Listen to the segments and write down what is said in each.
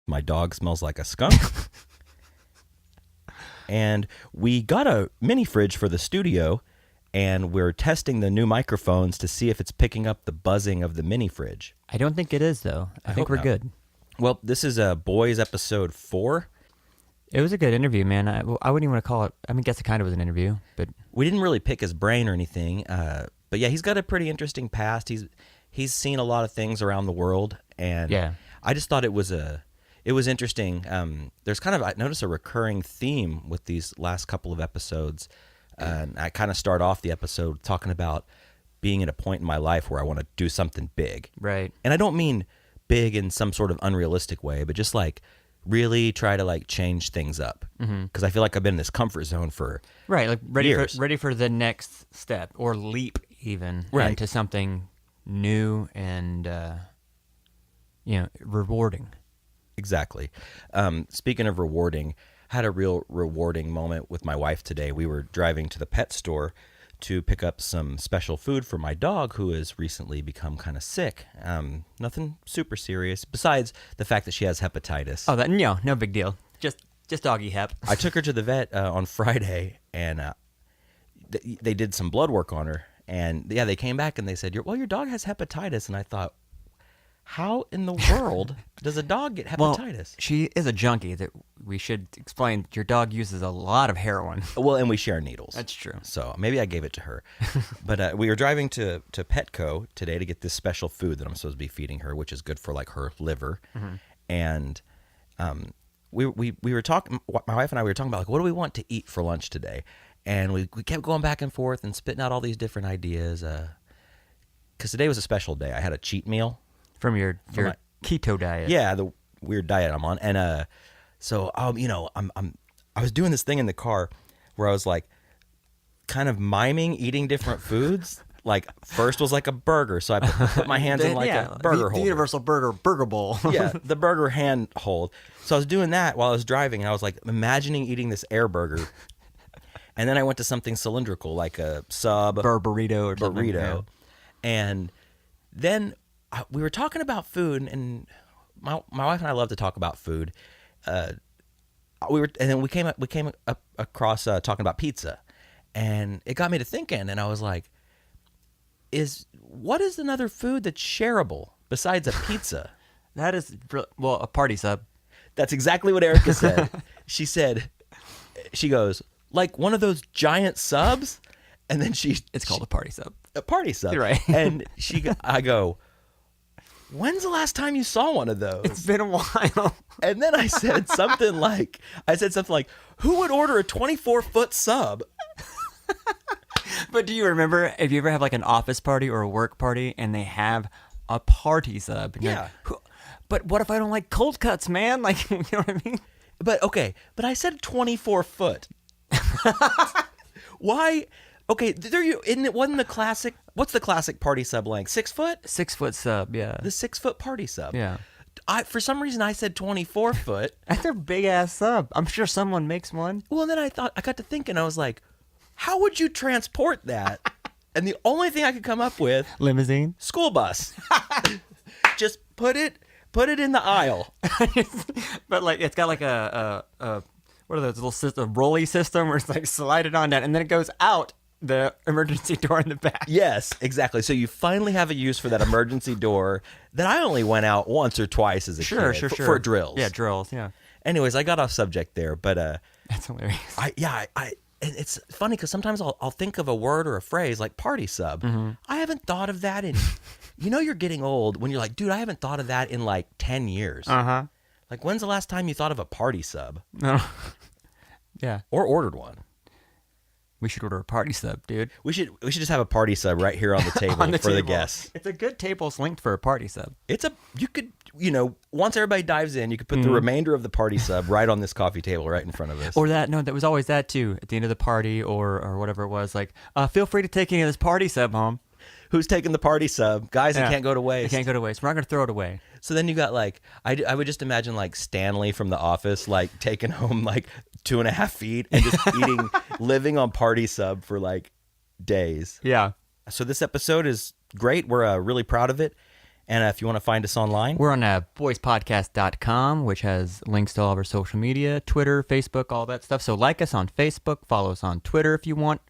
My dog smells like a skunk. And we got a mini fridge for the studio, and we're testing the new microphones to see if it's picking up the buzzing of the mini fridge. I don't think it is, though. I think hope we're not. good. Well, this is Boys episode 4. It was a good interview, man. I wouldn't even want to call it. I guess it kind of was an interview, but We didn't really pick his brain or anything, but yeah, he's got a pretty interesting past. He's seen a lot of things around the world, and yeah. I just thought it was interesting. There's kind of, I noticed a recurring theme with these last couple of episodes. And I kind of start off the episode talking about being at a point in my life where I want to do something big. Right. And I don't mean big in some sort of unrealistic way, but just like really try to like change things up. Because I feel like I've been in this comfort zone for Right, like years. ready for the next step or leap even Right. into something new and rewarding. Exactly. Speaking of rewarding, had a real rewarding moment with my wife today. We were driving to the pet store to pick up some special food for my dog who has recently become kind of sick. Nothing super serious besides the fact that she has hepatitis. Oh, no big deal. Just doggy hep. I took her to the vet on Friday, and they did some blood work on her. And yeah, they came back and they said, your dog has hepatitis. And I thought, how in the world does a dog get hepatitis? Well, she is a junkie. That we should explain. Your dog uses a lot of heroin. Well, and we share needles. That's true. So maybe I gave it to her. But we were driving to Petco today to get this special food that I'm supposed to be feeding her, which is good for like her liver. And we were talking, my wife and I, we were talking about like, what do we want to eat for lunch today? And we kept going back and forth and spitting out all these different ideas. Because today was a special day. I had a cheat meal. From your keto diet. Yeah, the weird diet I'm on. And so I was doing this thing in the car where I was like kind of miming eating different foods. Like first was like a burger, so I put my hands in like a burger the holder. universal burger bowl. Yeah, the burger hand hold. So I was doing that while I was driving, and I was like imagining eating this air burger. And then I went to something cylindrical like a sub burrito or something. burrito. And then we were talking about food, and my wife and I love to talk about food. And then we came up across talking about pizza, and it got me to thinking. And I was like, what is another food that's shareable besides a pizza? That is, a party sub. That's exactly what Erica said. She goes, like one of those giant subs, and then it's called a party sub. A party sub, You're right? And I go, when's the last time you saw one of those? It's been a while. And then I said something like, who would order a 24-foot sub? But do you remember if you ever have like an office party or a work party and they have a party sub? And you're Yeah. like, but what if I don't like cold cuts, man? Like, you know what I mean? But I said 24-foot. Why? Okay, wasn't the classic, what's the classic party sub length? 6 foot? 6 foot sub, yeah. The 6-foot party sub. Yeah. For some reason I said 24-foot. That's a big ass sub. I'm sure someone makes one. Well, and then I got to thinking, I was like, how would you transport that? And the only thing I could come up with, Limousine? school bus. Just put it in the aisle. But like it's got like a what are those little system, rolly system where it's like slide it on down and then it goes out the emergency door in the back. Yes, exactly. So you finally have a use for that emergency door that I only went out once or twice as a kid. Sure. For drills. Yeah, drills, yeah. Anyways, I got off subject there, but That's hilarious. and it's funny because sometimes I'll think of a word or a phrase like party sub. I haven't thought of that in, you're getting old when you're like, dude, I haven't thought of that in like 10 years. Uh-huh. Like, when's the last time you thought of a party sub? No. Yeah. Or ordered one? We should order a party sub, dude. We should just have a party sub right here on the table On the for the table. guests. It's a good table's length for a party sub. You could, once everybody dives in, you could put the remainder of the party sub right on this coffee table right in front of us. Or that was always that too. At the end of the party or whatever it was, like, feel free to take any of this party sub home. Who's taking the party sub? Guys, it can't go to waste. It can't go to waste. We're not going to throw it away. So then you got like, I would just imagine like Stanley from The Office, like taking home like 2.5 feet and just living on party sub for like days. Yeah. So this episode is great. We're really proud of it. And if you want to find us online, We're on boyspodcast.com, which has links to all of our social media, Twitter, Facebook, all that stuff. So like us on Facebook, follow us on Twitter if you want,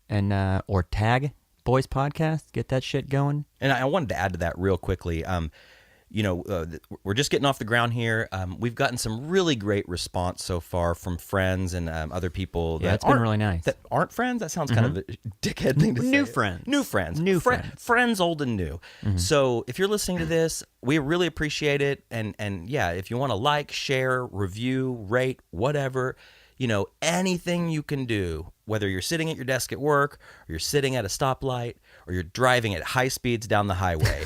and or tag Boys Podcast. Get that shit going. and I wanted to add to that real quickly. We're just getting off the ground here. We've gotten some really great response so far from friends and other people. Yeah, that it's been aren't- really nice. That aren't friends. That sounds kind of a dickhead thing to say. New friends. New friends. New friends. Friends old and new. So if you're listening to this, we really appreciate it. And yeah, if you want to like, share, review, rate, whatever, anything you can do, whether you're sitting at your desk at work, or you're sitting at a stoplight, or you're driving at high speeds down the highway.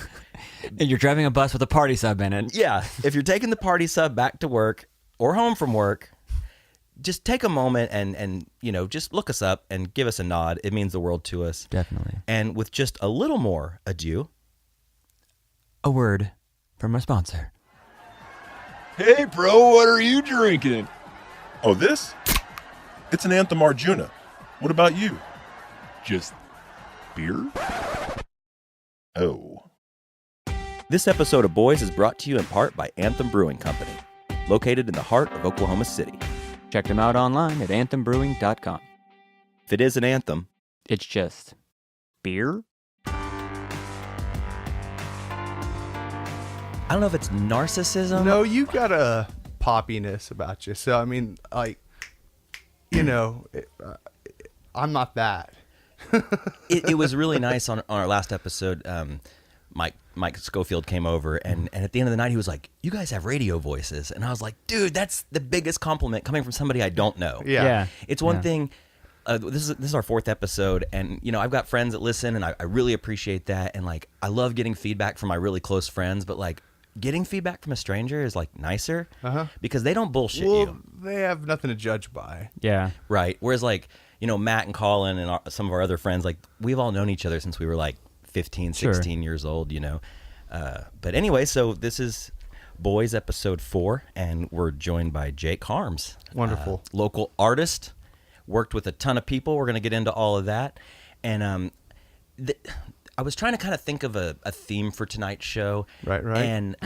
And you're driving a bus with a party sub in it. Yeah, if you're taking the party sub back to work or home from work, just take a moment and just look us up and give us a nod. It means the world to us. Definitely. And with just a little more ado, A word from our sponsor. Hey, bro, what are you drinking? Oh, this? It's an Anthem Arjuna. What about you? Just beer? Oh. this episode of Boys is brought to you in part by Anthem Brewing Company, located in the heart of Oklahoma City. Check them out online at anthembrewing.com. If it is an anthem, It's just beer? I don't know if it's narcissism. No, you got a poppiness about you. So, I mean, like, I'm not that. It was really nice on our last episode. Mike Schofield came over, and at the end of the night, he was like, "You guys have radio voices," and I was like, "Dude, that's the biggest compliment coming from somebody I don't know." Yeah. It's one Yeah. thing. This is our 4th episode, and I've got friends that listen, and I really appreciate that, and like I love getting feedback from my really close friends, but like getting feedback from a stranger is like nicer because they don't bullshit Well, you, they have nothing to judge by. Yeah. right? Whereas like Matt and Colin and some of our other friends, like we've all known each other since we were like 15, Sure. 16 years old, But anyway, so this is Boys episode 4, and we're joined by Jake Harms. Wonderful. Local artist, worked with a ton of people. We're going to get into all of that. And I was trying to kind of think of a theme for tonight's show. Right. And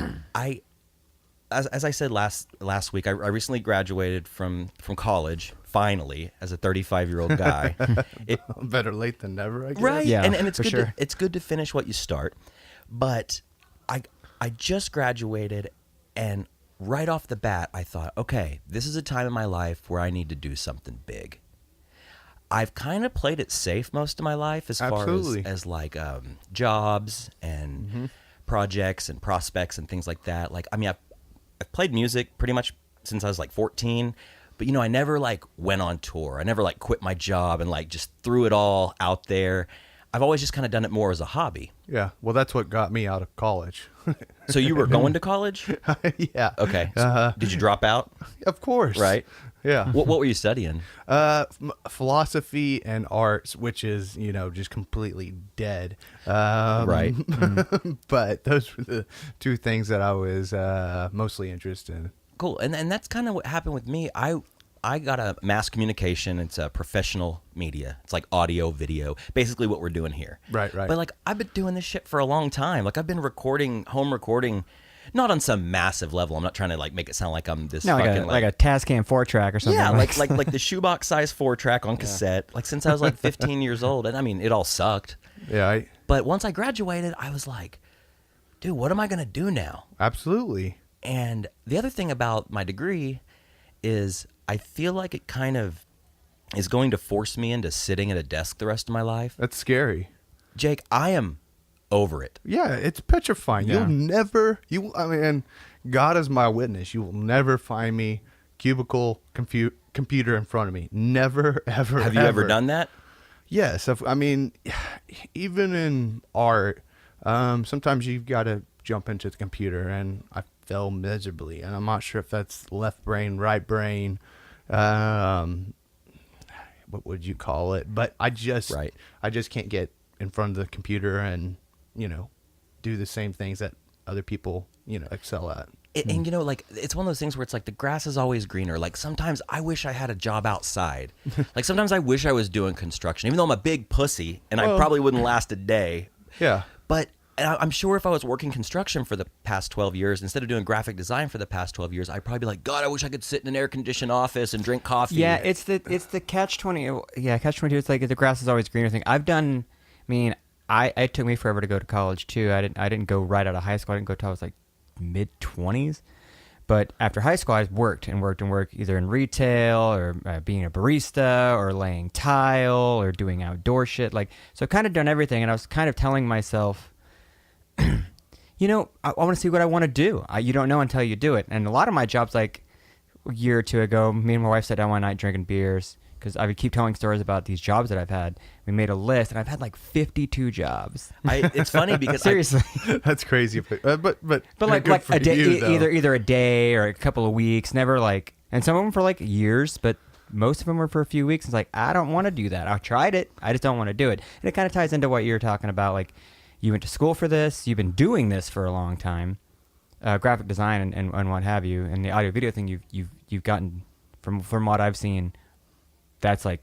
as I said last week, I recently graduated from college, finally, as a 35-year-old guy. Better late than never, I guess. Right. Yeah, and it's for good sure. it's good to finish what you start. But I just graduated, and right off the bat I thought, okay, this is a time in my life where I need to do something big. I've kind of played it safe most of my life as Absolutely. far as like jobs and projects and prospects and things like that. Like, I mean, I've played music pretty much since I was like 14, but I never like went on tour. I never like quit my job and like just threw it all out there. I've always just kind of done it more as a hobby. Yeah. Well, that's what got me out of college. So you were going to college? Yeah. Okay. So did you drop out? Of course. Right. Yeah. What were you studying? Philosophy and arts, which is, just completely dead. Right. But those were the two things that I was mostly interested in. Cool. And that's kind of what happened with me. I got a mass communication. It's a professional media. It's like audio, video, basically what we're doing here. Right. But like I've been doing this shit for a long time. Like I've been home recording, not on some massive level. I'm not trying to like make it sound like I'm this No, fucking like a Tascam 4-track or something. yeah, like the shoebox size 4-track on cassette. Like since I was like 15 years old, and I mean it all sucked. Yeah. But once I graduated, I was like, dude, what am I gonna do now? Absolutely. And the other thing about my degree is I feel like it kind of is going to force me into sitting at a desk the rest of my life. That's scary. Jake, I am over it. Yeah, it's petrifying. Yeah. I mean, God is my witness. You will never find me cubicle computer in front of me. Never, ever. Have you ever done that? Yes. I mean, even in art, sometimes you've got to jump into the computer, and I fell miserably. And I'm not sure if that's left brain, right brain. What would you call it? But I just can't get in front of the computer and, do the same things that other people, excel at. And like it's one of those things where it's like the grass is always greener. Like sometimes I wish I had a job outside. Like sometimes I wish I was doing construction, even though I'm a big pussy and I Well- probably wouldn't last a day. Yeah. But And I'm sure if I was working construction for the past 12 years, instead of doing graphic design for the past 12 years, I'd probably be like, God, I wish I could sit in an air-conditioned office and drink coffee. Yeah, it's the catch-20. Yeah, catch-22. It's like the grass is always greener thing. I've done. I mean, it took me forever to go to college too. I didn't go right out of high school. I didn't go till I was like mid-20s. But after high school, I worked, either in retail or being a barista or laying tile or doing outdoor shit. Like, so I've kind of done everything, and I was kind of telling myself, you know, I want to see what I want to do. You don't know until you do it. And a lot of my jobs, like a year or two ago, me and my wife sat down one night drinking beers because I would keep telling stories about these jobs that I've had. We made a list, and I've had like 52 jobs. It's funny because Seriously. That's crazy, but like good for a day, you, though. either a day or a couple of weeks. Never like, and some of them for like years, but most of them were for a few weeks. It's like, I don't want to do that. I tried it, I just don't want to do it. And it kind of ties into what you're talking about. Like, you went to school for this. You've been doing this for a long time, graphic design and what have you, and the audio video thing. You've gotten from what I've seen. That's like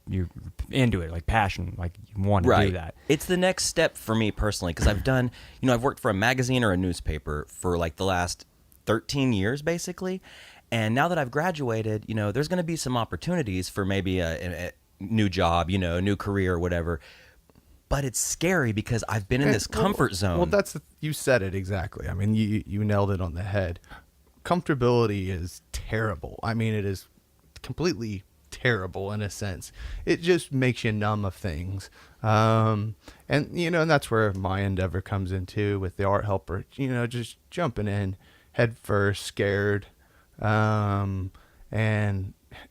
you're into it, like passion, like you want to do that. It's the next step for me personally because I've done, I've worked for a magazine or a newspaper for like the last 13 years basically, and now that I've graduated, there's going to be some opportunities for maybe a new job, a new career or whatever. But it's scary because I've been in this comfort zone. Well, you said it exactly. I mean, you nailed it on the head. Comfortability is terrible. I mean, it is completely terrible in a sense. It just makes you numb of things. And that's where my endeavor comes into with the Art Helper, just jumping in head first, scared, and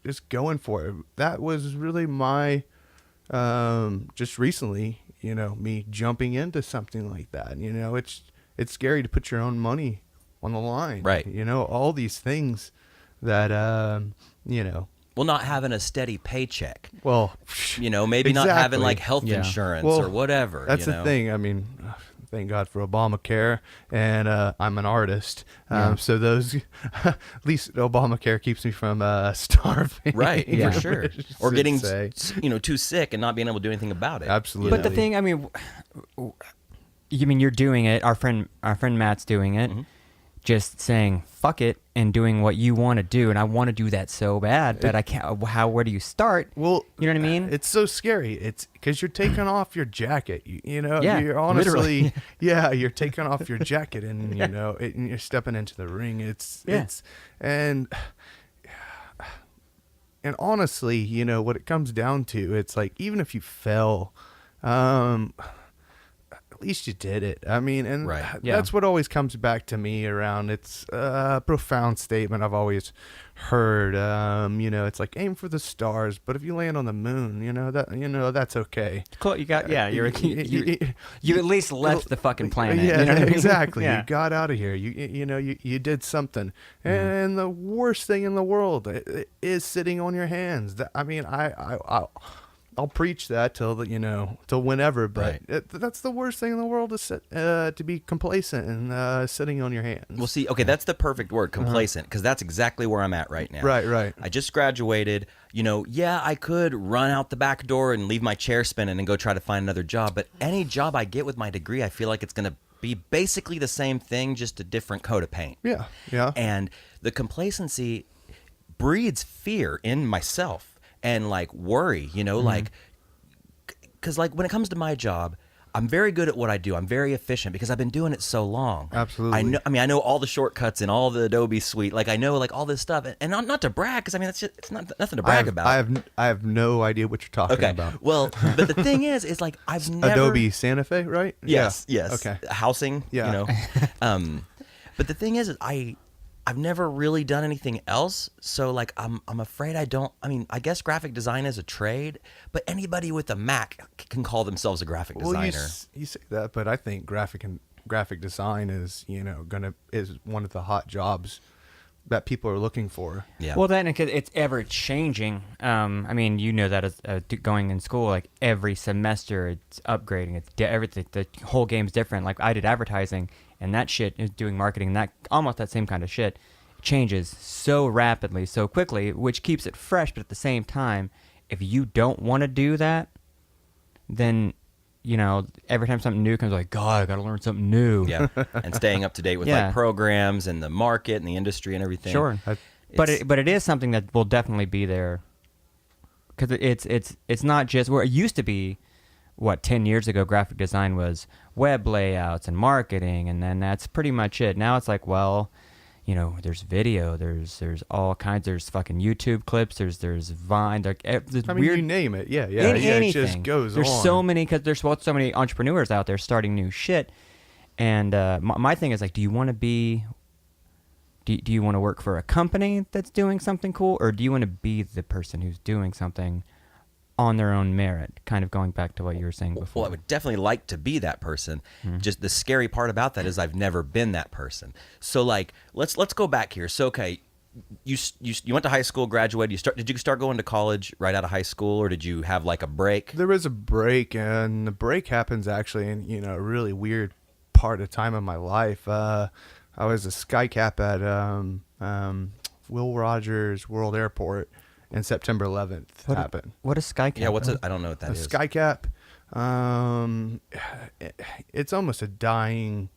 just going for it. That was really my, just recently, me jumping into something like that. It's scary to put your own money on the line. Right. All these things that, Well, not having a steady paycheck. Well, maybe not having like health Yeah. insurance Well, or whatever. That's the thing. I mean, thank God for Obamacare, and I'm an artist, so those at least Obamacare keeps me from starving. Right, Yeah. for sure. I Or should getting, say. too sick and not being able to do anything about it. Absolutely. But the thing, I mean, you're doing it. Our friend Matt's doing it. Mm-hmm. Just saying fuck it and doing what you want to do, and I want to do that so bad, but I can't. Where do you start? Well, you know what I mean? It's so scary. It's because you're taking off your jacket. Yeah, you're honestly, literally. yeah, you're taking off your jacket, and and you're stepping into the ring. And honestly, what it comes down to, it's like even if you fell, at least you did it. I mean, and Right. Yeah. that's what always comes back to me around. It's a profound statement I've always heard. It's like aim for the stars, but if you land on the moon, that's okay. Cool. You got you at least left the fucking planet. Yeah, you know what I mean? exactly. Yeah. You got out of here. You did something. And the worst thing in the world is sitting on your hands. I mean, I'll preach that till whenever, but Right. that's the worst thing in the world to be complacent and sitting on your hands. Well, see, okay, that's the perfect word, complacent, because that's exactly where I'm at right now. Right. I just graduated. I could run out the back door and leave my chair spinning and go try to find another job, but any job I get with my degree, I feel like it's going to be basically the same thing, just a different coat of paint. Yeah. And the complacency breeds fear in myself and like worry, like, because like when it comes to my job, I'm very good at what I do. I'm very efficient because I've been doing it so long. Absolutely. I know all the shortcuts and all the Adobe suite. Like I know like all this stuff, and not to brag, because I mean it's not nothing to brag about. I have no idea what you're talking okay. about. Well, but the thing is like I've never Adobe Santa Fe, right? Yes. Okay. Housing. Yeah. But the thing is I've never really done anything else, so like I'm afraid I don't. I mean, I guess graphic design is a trade, but anybody with a Mac can call themselves a graphic designer. You say that, but I think graphic design is is one of the hot jobs that people are looking for. Yeah. Well, then it's ever changing. I mean, you know that as going in school, like every semester, it's upgrading. It's everything. The whole game's different. Like I did advertising, and that shit is doing marketing. That almost that same kind of shit changes so rapidly, so quickly, which keeps it fresh. But at the same time, if you don't want to do that, then you know, every time something new comes, like, God, I got to learn something new. Yeah, and staying up to date with Yeah. like programs and the market and the industry and everything. Sure. But it is something that will definitely be there, because it's not just where it used to be. What, 10 years ago, graphic design was web layouts and marketing, and then that's pretty much it. Now it's like, well, you know, there's video, there's all kinds, there's fucking YouTube clips, there's Vine, there's I mean, weird, you name it. Yeah. anything. It just goes there's on. so many, because there's so many entrepreneurs out there starting new shit. And my thing is, like, do you want to be, do you want to work for a company that's doing something cool, or do you want to be the person who's doing something on their own merit? Kind of going back to what you were saying before. Well, I would definitely like to be that person. Just the scary part about that is I've never been that person. So like, let's go back here. So okay, you went to high school, graduated. Did you start going to college right out of high school, or did you have like a break? There was a break, and the break happens actually in, you know, a really weird part of time of my life. I was a SkyCap at Will Rogers World Airport, and September 11th happened. What is SkyCap? Yeah, what's it? I don't know what that A is. SkyCap, it's almost a dying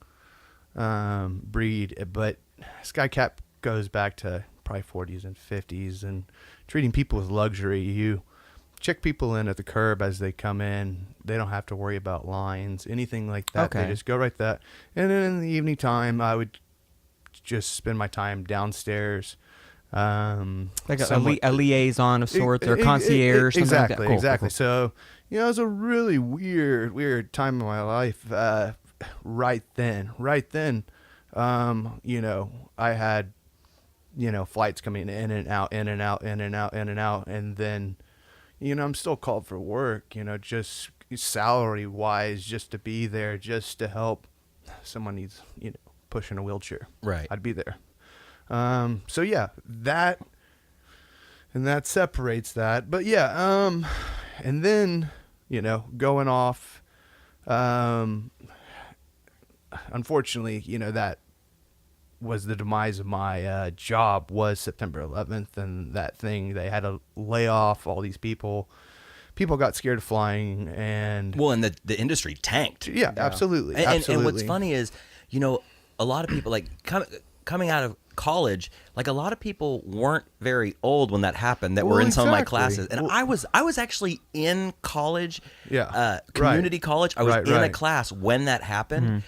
breed, but SkyCap goes back to probably 40s and 50s, and treating people with luxury. You check people in at the curb as they come in. They don't have to worry about lines, anything like that. Okay. They just go right that. And then in the evening time, I would just spend my time downstairs. Like somewhat- a liaison of sorts, or concierge, something like that. Exactly, Cool, exactly. cool, cool. So, you know, it was a really weird time in my life. Right then, you know, I had, you know, flights coming in and out, and then, you know, I'm still called for work. You know, just salary wise, just to be there, just to help. Someone needs, you know, pushing a wheelchair. Right. I'd be there. So yeah, that separates that. But yeah, and then, you know, going off, unfortunately, you know, that was the demise of my job, was September 11th, and that thing, they had to lay off all these people. People got scared of flying, and Well, and the industry tanked. yeah, absolutely, And absolutely. what's funny is, you know, a lot of people like coming out of college, like a lot of people weren't very old when that happened that were Well, in some of my exactly. classes. And Well- I was actually in college, Yeah, community right. college. I was Right, in a right. class when that happened.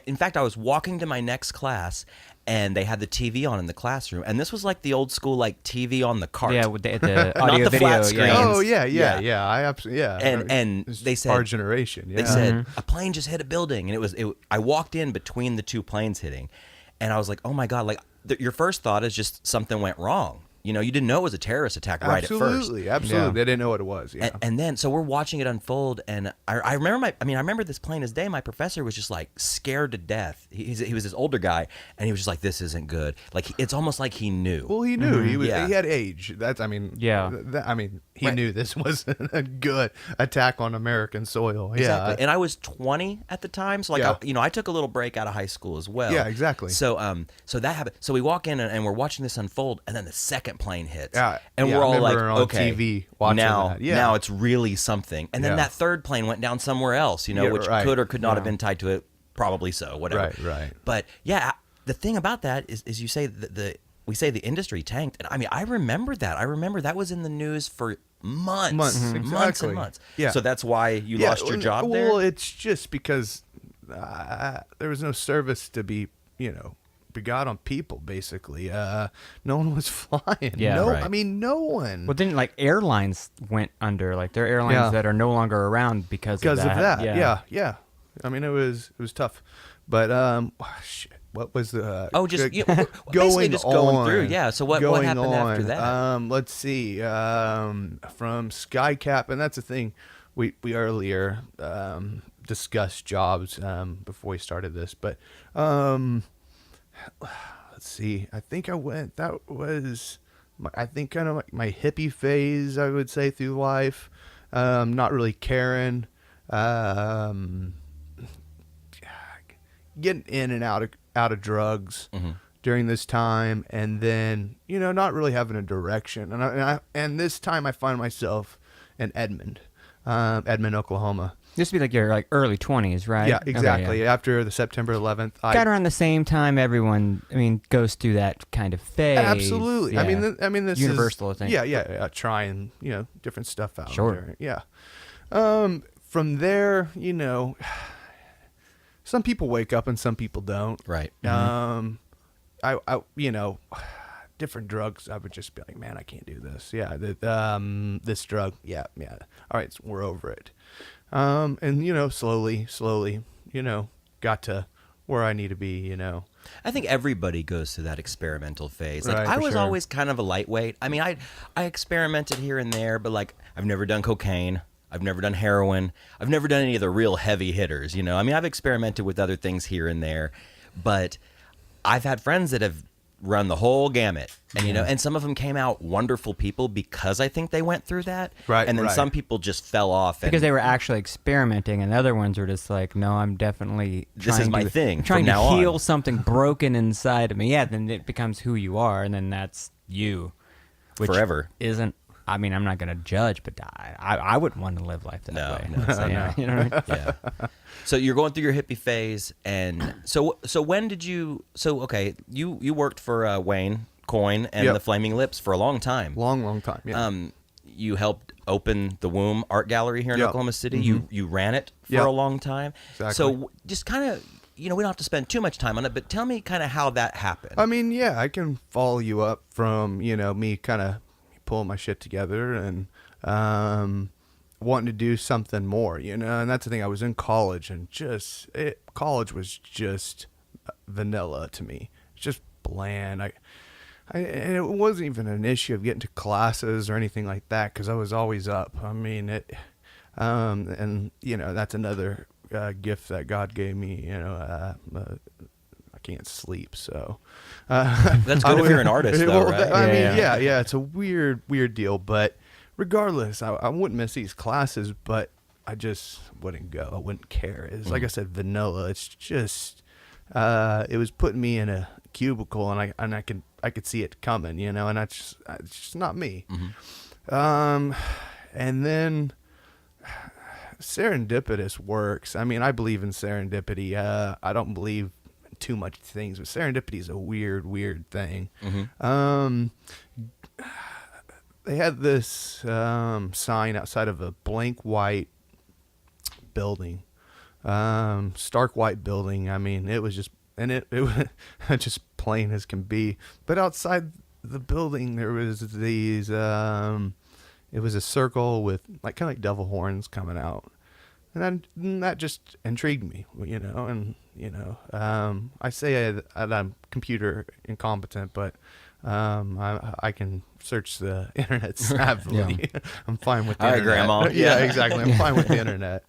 In fact, I was walking to my next class and they had the TV on in the classroom. And this was like the old school, like TV on the cart. Yeah, with the Not audio the video. flat screen. Yeah. Oh yeah, Yeah. I absolutely, yeah. And It's they said- our generation. Yeah. They said a plane just hit a building, and I walked in between the two planes hitting, and I was like, oh my god! Like your first thought is just something went wrong. You know, you didn't know it was a terrorist attack right at first. Absolutely. Yeah. They didn't know what it was. Yeah. And then, so we're watching it unfold, and I remember this plain as day. My professor was just like scared to death. He was this older guy, and he was just like, "This isn't good." Like it's almost like he knew. Well, he knew he was. Yeah. He had age. That's. I mean. Yeah. He Right. knew this wasn't a good attack on American soil. Exactly. Yeah. And I was 20 at the time, so like Yeah. I took a little break out of high school as well. Yeah, exactly. So so that happened. So we walk in and we're watching this unfold, and then the second plane hits. Yeah, and yeah, we're I all like, remember on okay, TV watching now that. Yeah. now it's really something. And then Yeah. that third plane went down somewhere else, you know, Yeah, which right. could or could not have Yeah. been tied to it. Probably so. Whatever. Right. But yeah, the thing about that is you say we say the industry tanked, and I mean I remember that. I remember that was in the news for months, Months, months exactly. and months. Yeah. So that's why you lost your job there. Well, it's just because there was no service to be, you know, begot on people. Basically, no one was flying. Yeah, no, right. I mean, no one. Well, then like airlines went under. Like there are airlines Yeah. that are no longer around because Because of of that. that. Yeah. I mean, it was tough, but shit. What was the Basically going just going on, through. Yeah. So what going happened after on. that? Let's see. From SkyCap, and that's the thing. We earlier discussed jobs before we started this, but let's see. I think I went. That was I think kind of like my hippie phase, I would say, through life. Not really caring. Getting in and out of drugs during this time, and then, you know, not really having a direction. And this time I find myself in Edmond. Edmond, Oklahoma. This would be like your like early 20s, right? Yeah, Okay, exactly. yeah. After the September 11th, Got around the same time everyone, goes through that kind of phase. absolutely. Yeah. I mean, this Universal, I is think. yeah. Trying, different stuff out. Sure. there. Yeah. From there, some people wake up and some people don't. Right. I different drugs, I would just be like, man, I can't do this. Yeah. This drug. Yeah. All right. We're over it. And slowly, got to where I need to be, I think everybody goes through that experimental phase. Like Right, I for was sure. always kind of a lightweight. I mean, I experimented here and there, but like I've never done cocaine. I've never done heroin. I've never done any of the real heavy hitters, I mean, I've experimented with other things here and there, but I've had friends that have run the whole gamut. And and some of them came out wonderful people because I think they went through that. Right, And then right. some people just fell off Because they were actually experimenting, and other ones were just like, no, I'm definitely This is trying my to, thing I'm trying from to now on. heal something broken inside of me. Yeah, then it becomes who you are, and then that's you. Which Forever. Isn't, I'm not going to judge, but I wouldn't want to live life that No, way. no, same. Yeah, you know what I mean? Yeah. So you're going through your hippie phase, and so when did you? So okay, you worked for Wayne Coyne and Yep. the Flaming Lips for a long time. long time. Yeah. You helped open the Womb Art Gallery here in Yep. Oklahoma City. You ran it for Yep. a long time. Exactly. So just kind of, we don't have to spend too much time on it, but tell me kind of how that happened. I mean, yeah, I can follow you up from, me kind of pulling my shit together and wanting to do something more, and that's the thing. I was in college and college was just vanilla to me. It's just bland. And it wasn't even an issue of getting to classes or anything like that because I was always up. I mean, and that's another gift that God gave me. I can't sleep, so That's good if you're an artist, though, right? I mean, Yeah. yeah, it's a weird deal, but regardless, I wouldn't miss these classes, but I just wouldn't go. I wouldn't care. It's like I said, vanilla. It's just it was putting me in a cubicle, and I could see it coming, and it's just not me. And then serendipitous works. I mean, I believe in serendipity. I don't believe in too much things, but serendipity is a weird thing. They had this sign outside of a blank white building, stark white building. I mean, it was just, and it was just plain as can be. But outside the building, there was these. It was a circle with kind of like devil horns coming out, and that just intrigued me, And I say that I'm computer incompetent, but I can search the internet savvily. I'm fine with the All right, internet. Grandma. Yeah, exactly. I'm fine with the internet.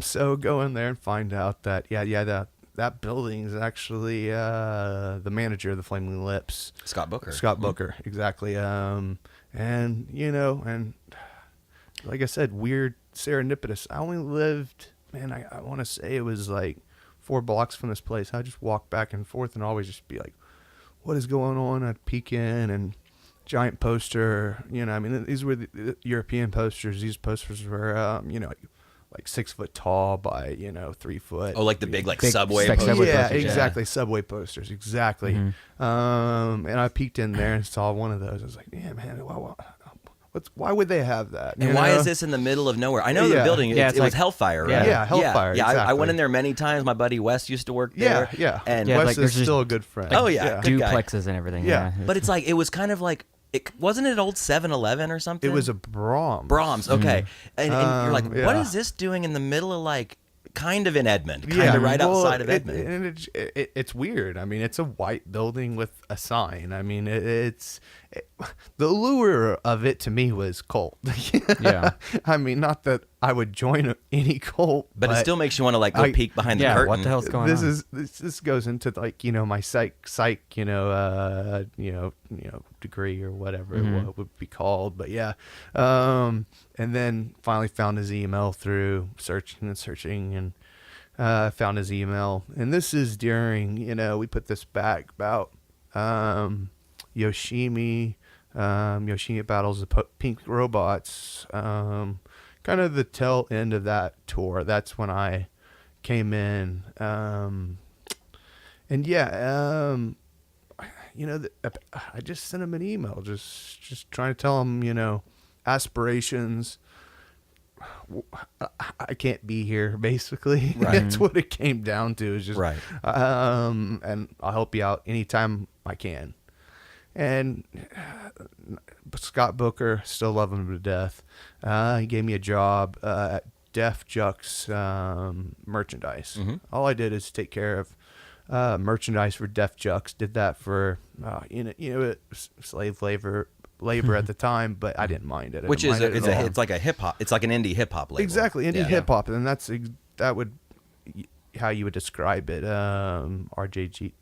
So go in there and find out that that building is actually the manager of the Flaming Lips, Scott Booker. Scott Booker, exactly. And like I said, weird serendipitous. I only lived, man, I want to say it was like 4 blocks from this place. I just walk back and forth and always just be like, what is going on? I'd peek in and giant poster, I mean, these were the European posters. These posters were, like 6 foot tall by 3 foot. Oh, like the big Big Subway. like poster. Subway Yeah, posters, yeah. exactly. Subway posters, exactly. And I peeked in there and saw one of those. I was like, yeah, man, why would they have that? And you why know? is this in the middle of nowhere? I know the Yeah. building. Yeah, It it's was like- Hellfire, right? Yeah. Yeah, Hellfire, Yeah, I exactly. went in there many times. My buddy Wes used to work there. Yeah. And Yeah, Wes like, is there's just- still a good friend. Oh, yeah. Good guy. Duplexes and everything. Yeah. Yeah. but it's like it was kind of like wasn't it an old 7-Eleven or something? It was a Brahms. Brahms. Okay, and you're like, what yeah. is this doing in the middle of kind of in Edmond, kind of right outside of Edmond? And it's weird. I mean, it's a white building with a sign. I mean, the allure of it to me was cult. Yeah. I mean, not that I would join any cult, but it still makes you want to go I- peek behind the Yeah, curtain. what the hell's going on? This goes into my psych degree or whatever it would be called, but yeah. And then finally found his email through searching and found his email. And this is during, we put this back about Yoshimi battles the pink robots, kind kind of the tail end of that tour. That's when I came in. And yeah, you know, I just sent him an email, just trying to tell him, you know, aspirations. I can't be here, basically. Right. That's what it came down to. Is just Right. And I'll help you out anytime I can. And Scott Booker, still love him to death. He gave me a job at Def Jux merchandise. Mm-hmm. All I did is take care of merchandise for Def Jux. Did that for slave labor at the time, but I didn't mind it. I Which didn't is mind it at all. it's like a hip hop. It's like an indie hip hop label. Exactly, indie Yeah. hip hop, and that would how you would describe it. RJG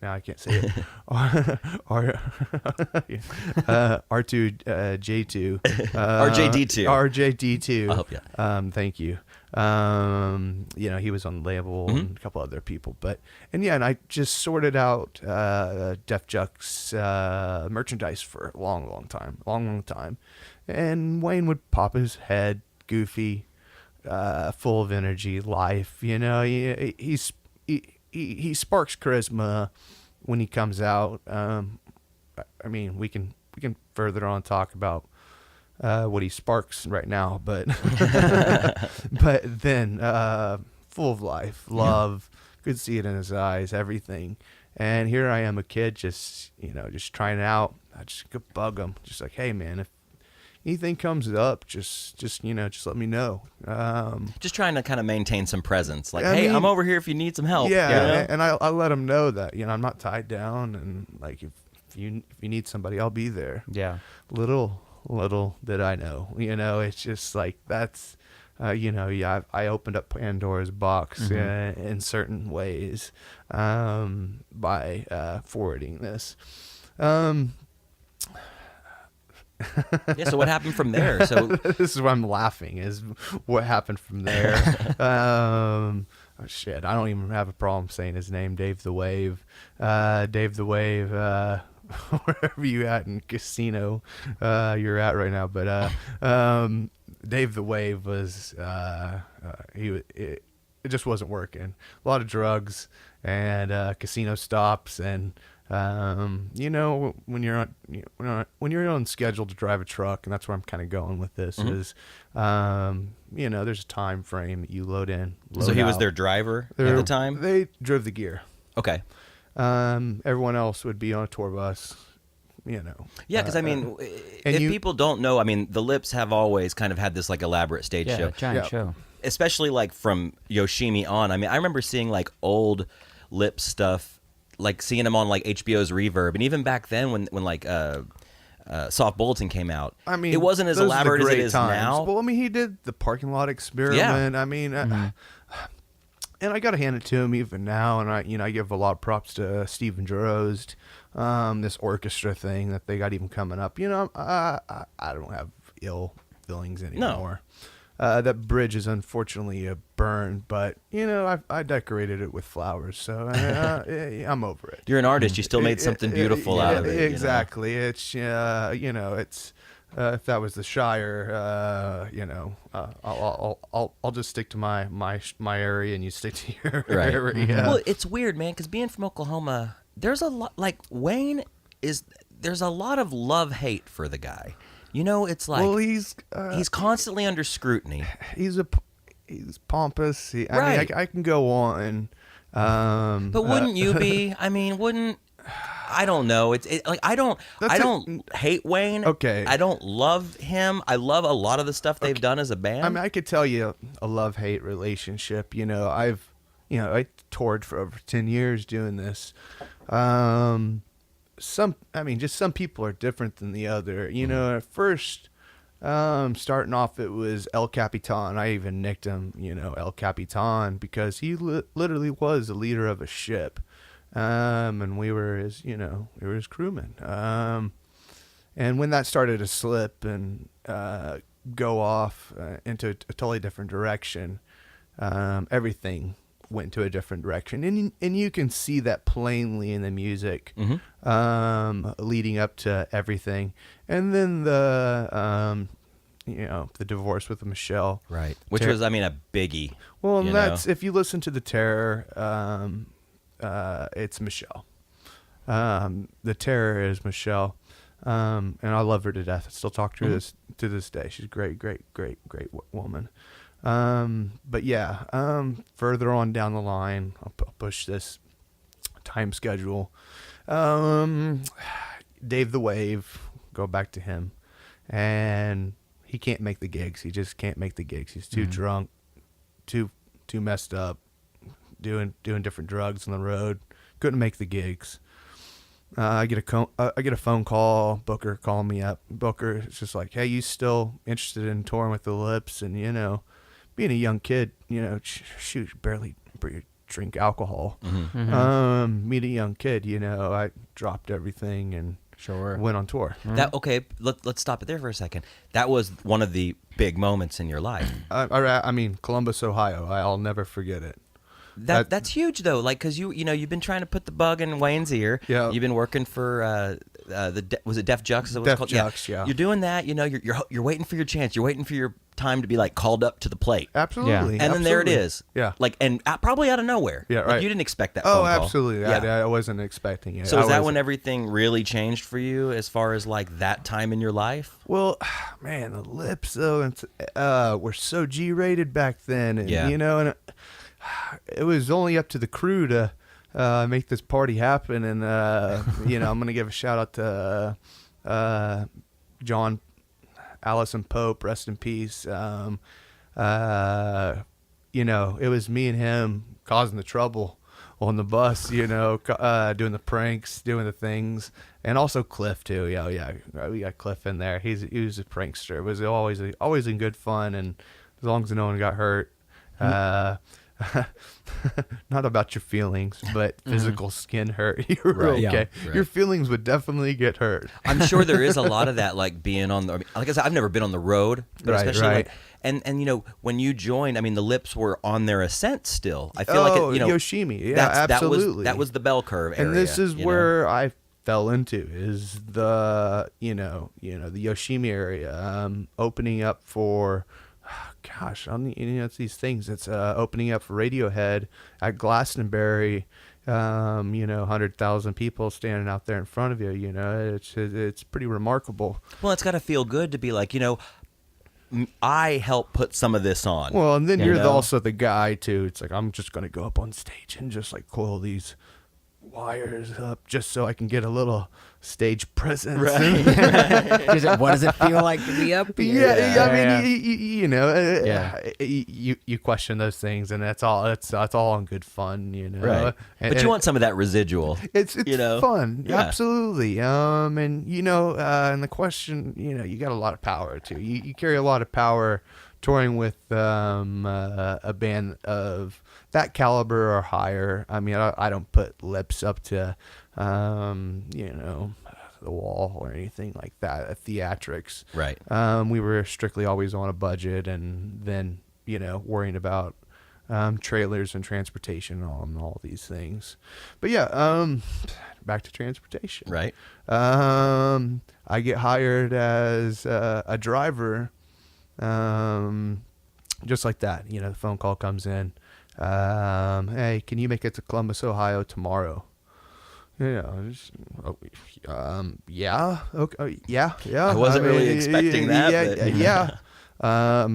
I can't say it. R2J2 RJD2. RJD2. I'll help you. Thank you. You know, he was on the label Mm-hmm. and a couple other people, and I just sorted out Def Jux merchandise for a long time, and Wayne would pop his head, goofy, full of energy, life. You know, he sparks charisma when he comes out. I mean, we can further on talk about what he sparks right now, but but then full of life, love, could see it in his eyes, everything. And here I am, a kid, just trying it out. I just could bug him, just like, hey man, if anything comes up, just let me know. Just trying to kind of maintain some presence. Like, I hey, mean, I'm over here if you need some help. Yeah, you know? and I let him know that I'm not tied down, and like if you need somebody, I'll be there. Yeah. Little did I know, it's just like that's, I opened up Pandora's box in certain ways by forwarding this. Yeah, so what happened from there? So This is why I'm laughing, is what happened from there. Oh shit, I don't even have a problem saying his name, Dave the Wave. Dave the Wave, wherever you at in Casino you're at right now, but Dave the Wave was it just wasn't working. A lot of drugs and casino stops, and when you're on schedule to drive a truck, and that's where I'm kind of going with this, is there's a time frame that you load in, so he was out. their driver at the time? They drove the gear. Okay. Everyone else would be on a tour bus, Yeah, because I mean, and if you- people don't know, I mean, the Lips have always kind of had this like elaborate stage Yeah, show, giant Yeah. show. especially like from Yoshimi on. I mean, I remember seeing like old Lips stuff, like seeing them on like HBO's Reverb, and even back then when like Soft Bulletin came out, I mean, it wasn't as those are the elaborate as it great is times. now. Well, I mean, he did the parking lot experiment. I mean, and I got to hand it to him even now. And I give a lot of props to Stephen Drozd, this orchestra thing that they got even coming up. I don't have ill feelings anymore. That bridge is unfortunately a burn, but I decorated it with flowers, so I'm over it. You're an artist; you still made something beautiful out of it. Exactly. It's it's if that was the Shire, I'll just stick to my area, and you stick to your Right. area. Well, it's weird, man, because being from Oklahoma, there's a lot. Like Wayne there's a lot of love-hate for the guy. It's like Well, he's constantly under scrutiny. he's pompous. I Right. mean, I can go on. But wouldn't you be? I mean, I don't know. Like I don't hate Wayne. Okay. I don't love him. I love a lot of the stuff they've done as a band. I mean, I could tell you a love-hate relationship. I toured for over 10 years doing this. Some people are different than the other. At first, starting off, it was El Capitan. I even nicked him, El Capitan, because he literally was the leader of a ship. And we were his crewmen. And when that started to slip and go off into a totally different direction, everything went to a different direction, and you can see that plainly in the music, leading up to everything. And then the the divorce with Michelle. Right. Which Ter- was, I mean, a biggie. Well, you and know? that's if you listen to the Terror, it's Michelle. The Terror is Michelle, and I love her to death. I still talk to her to this day. She's a great woman. But yeah, further on down the line, I'll push this time schedule. Dave the Wave, go back to him, and he can't make the gigs. He just can't make the gigs. He's too drunk, too messed up, doing different drugs on the road. Couldn't make the gigs. I get a phone call. Booker calling me up. Booker is just like, hey, you still interested in touring with the Lips? And being a young kid, shoot, barely drink alcohol. Meet a young kid, I dropped everything and went on tour. Let's stop it there for a second. That was one of the big moments in your life. I mean, Columbus, Ohio. I'll never forget it. That's huge though, like because you've been trying to put the bug in Wayne's ear. Yeah. You've been working for was it Def Jux? Is that what it's called? Jux, yeah. You're doing that. You're waiting for your chance. You're waiting for your time to be like called up to the plate. Absolutely. And then there it is. Yeah. Like probably out of nowhere. Yeah. Like, Right. you didn't expect that. Phone call. Absolutely. Yeah. I wasn't expecting it. So is that when everything really changed for you as far as like that time in your life? Well, man, the Lips though, were so G-rated back then, and Yeah. and it was only up to the crew to make this party happen. And I'm gonna give a shout out to John Allison Pope, rest in peace. It was me and him causing the trouble on the bus, doing the pranks, doing the things, and also Cliff too. Yeah, we got Cliff in there. He was a prankster. It was always in good fun, and as long as no one got hurt. Not about your feelings, but physical skin hurt. You were Right. okay. Yeah, right. Your feelings would definitely get hurt. I'm sure there is a lot of that, like being on the. Like I said, I've never been on the road, but Right, especially right. like, and when you joined, I mean, the Lips were on their ascent still. I feel like Yoshimi. Yeah, absolutely. That was the bell curve area. And this is where I fell into is the the Yoshimi area, opening up for. Gosh, it's these things. It's opening up for Radiohead at Glastonbury. 100,000 people standing out there in front of you. It's pretty remarkable. Well, it's got to feel good to be like, I helped put some of this on. Well, and then you're also the guy too. It's like I'm just gonna go up on stage and just like coil these wires up just so I can get a little stage presence. What does it feel like to be up here? Yeah. I mean, you question those things, and that's all in good fun, Right. But you want some of that residual. It's fun, Yeah. absolutely. And the question, you got a lot of power too. You carry a lot of power touring with a band of that caliber or higher. I mean, I don't put Lips up to the Wall or anything like that. Theatrics, Right. We were strictly always on a budget, and then worrying about trailers and transportation on all these things. But yeah, back to transportation. Right. I get hired as a driver, just like that. The phone call comes in. Hey, can you make it to Columbus, Ohio tomorrow? Yeah. Okay. Yeah. I wasn't really expecting that. But. Yeah.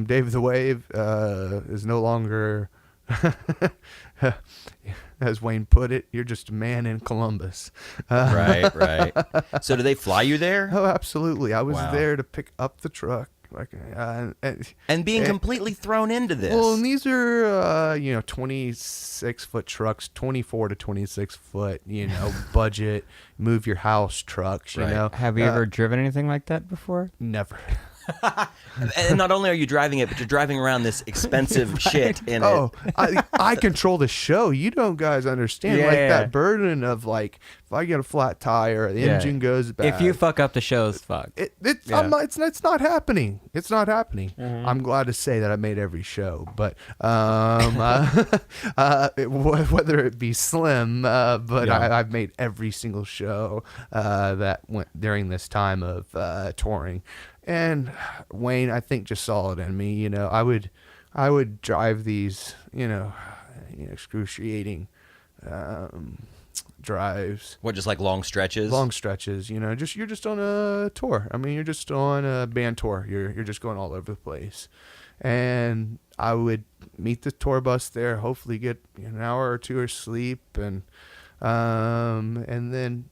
Dave the Wave is no longer, as Wayne put it, you're just a man in Columbus. Right. So do they fly you there? Oh, absolutely. I was Wow. there to pick up the truck. And being completely thrown into this. Well, and these are 26-foot trucks, 24 to 26 foot, budget, move your house trucks. Right. Have you ever driven anything like that before? Never. And not only are you driving it, but you're driving around this expensive shit in Oh, it. I control the show. You don't guys understand Yeah. that burden of if I get a flat tire, the engine goes bad. If you fuck up, the show's fucked. It's not happening. It's not happening. I'm glad to say that I made every show, but whether it be slim, but I've made every single show that went during this time of touring, And Wayne, I think, just saw it in me. You know, I would drive these, excruciating drives, What, just like long stretches? long stretches. You're just on a tour. I mean, you're just on a band tour. You're just going all over the place. And I would meet the tour bus there, hopefully get an hour or two of sleep, and then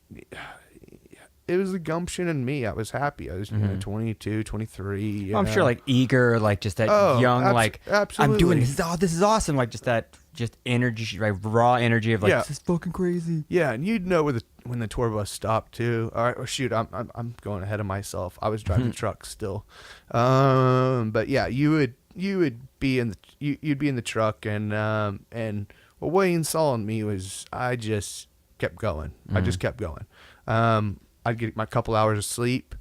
it was the gumption in me. I was happy. I was 22, 23. you I'm know. sure like eager, like just that young, like absolutely. I'm doing this. Oh, this is awesome. Like just that, just energy, like raw energy of like Yeah. this is fucking crazy. Yeah, and you'd know when the tour bus stopped too. All right, or shoot, I'm going ahead of myself. I was driving the truck still, but yeah, you'd be in the truck, and what Wayne saw in me was I just kept going. I just kept going. I'd get my couple hours of sleep.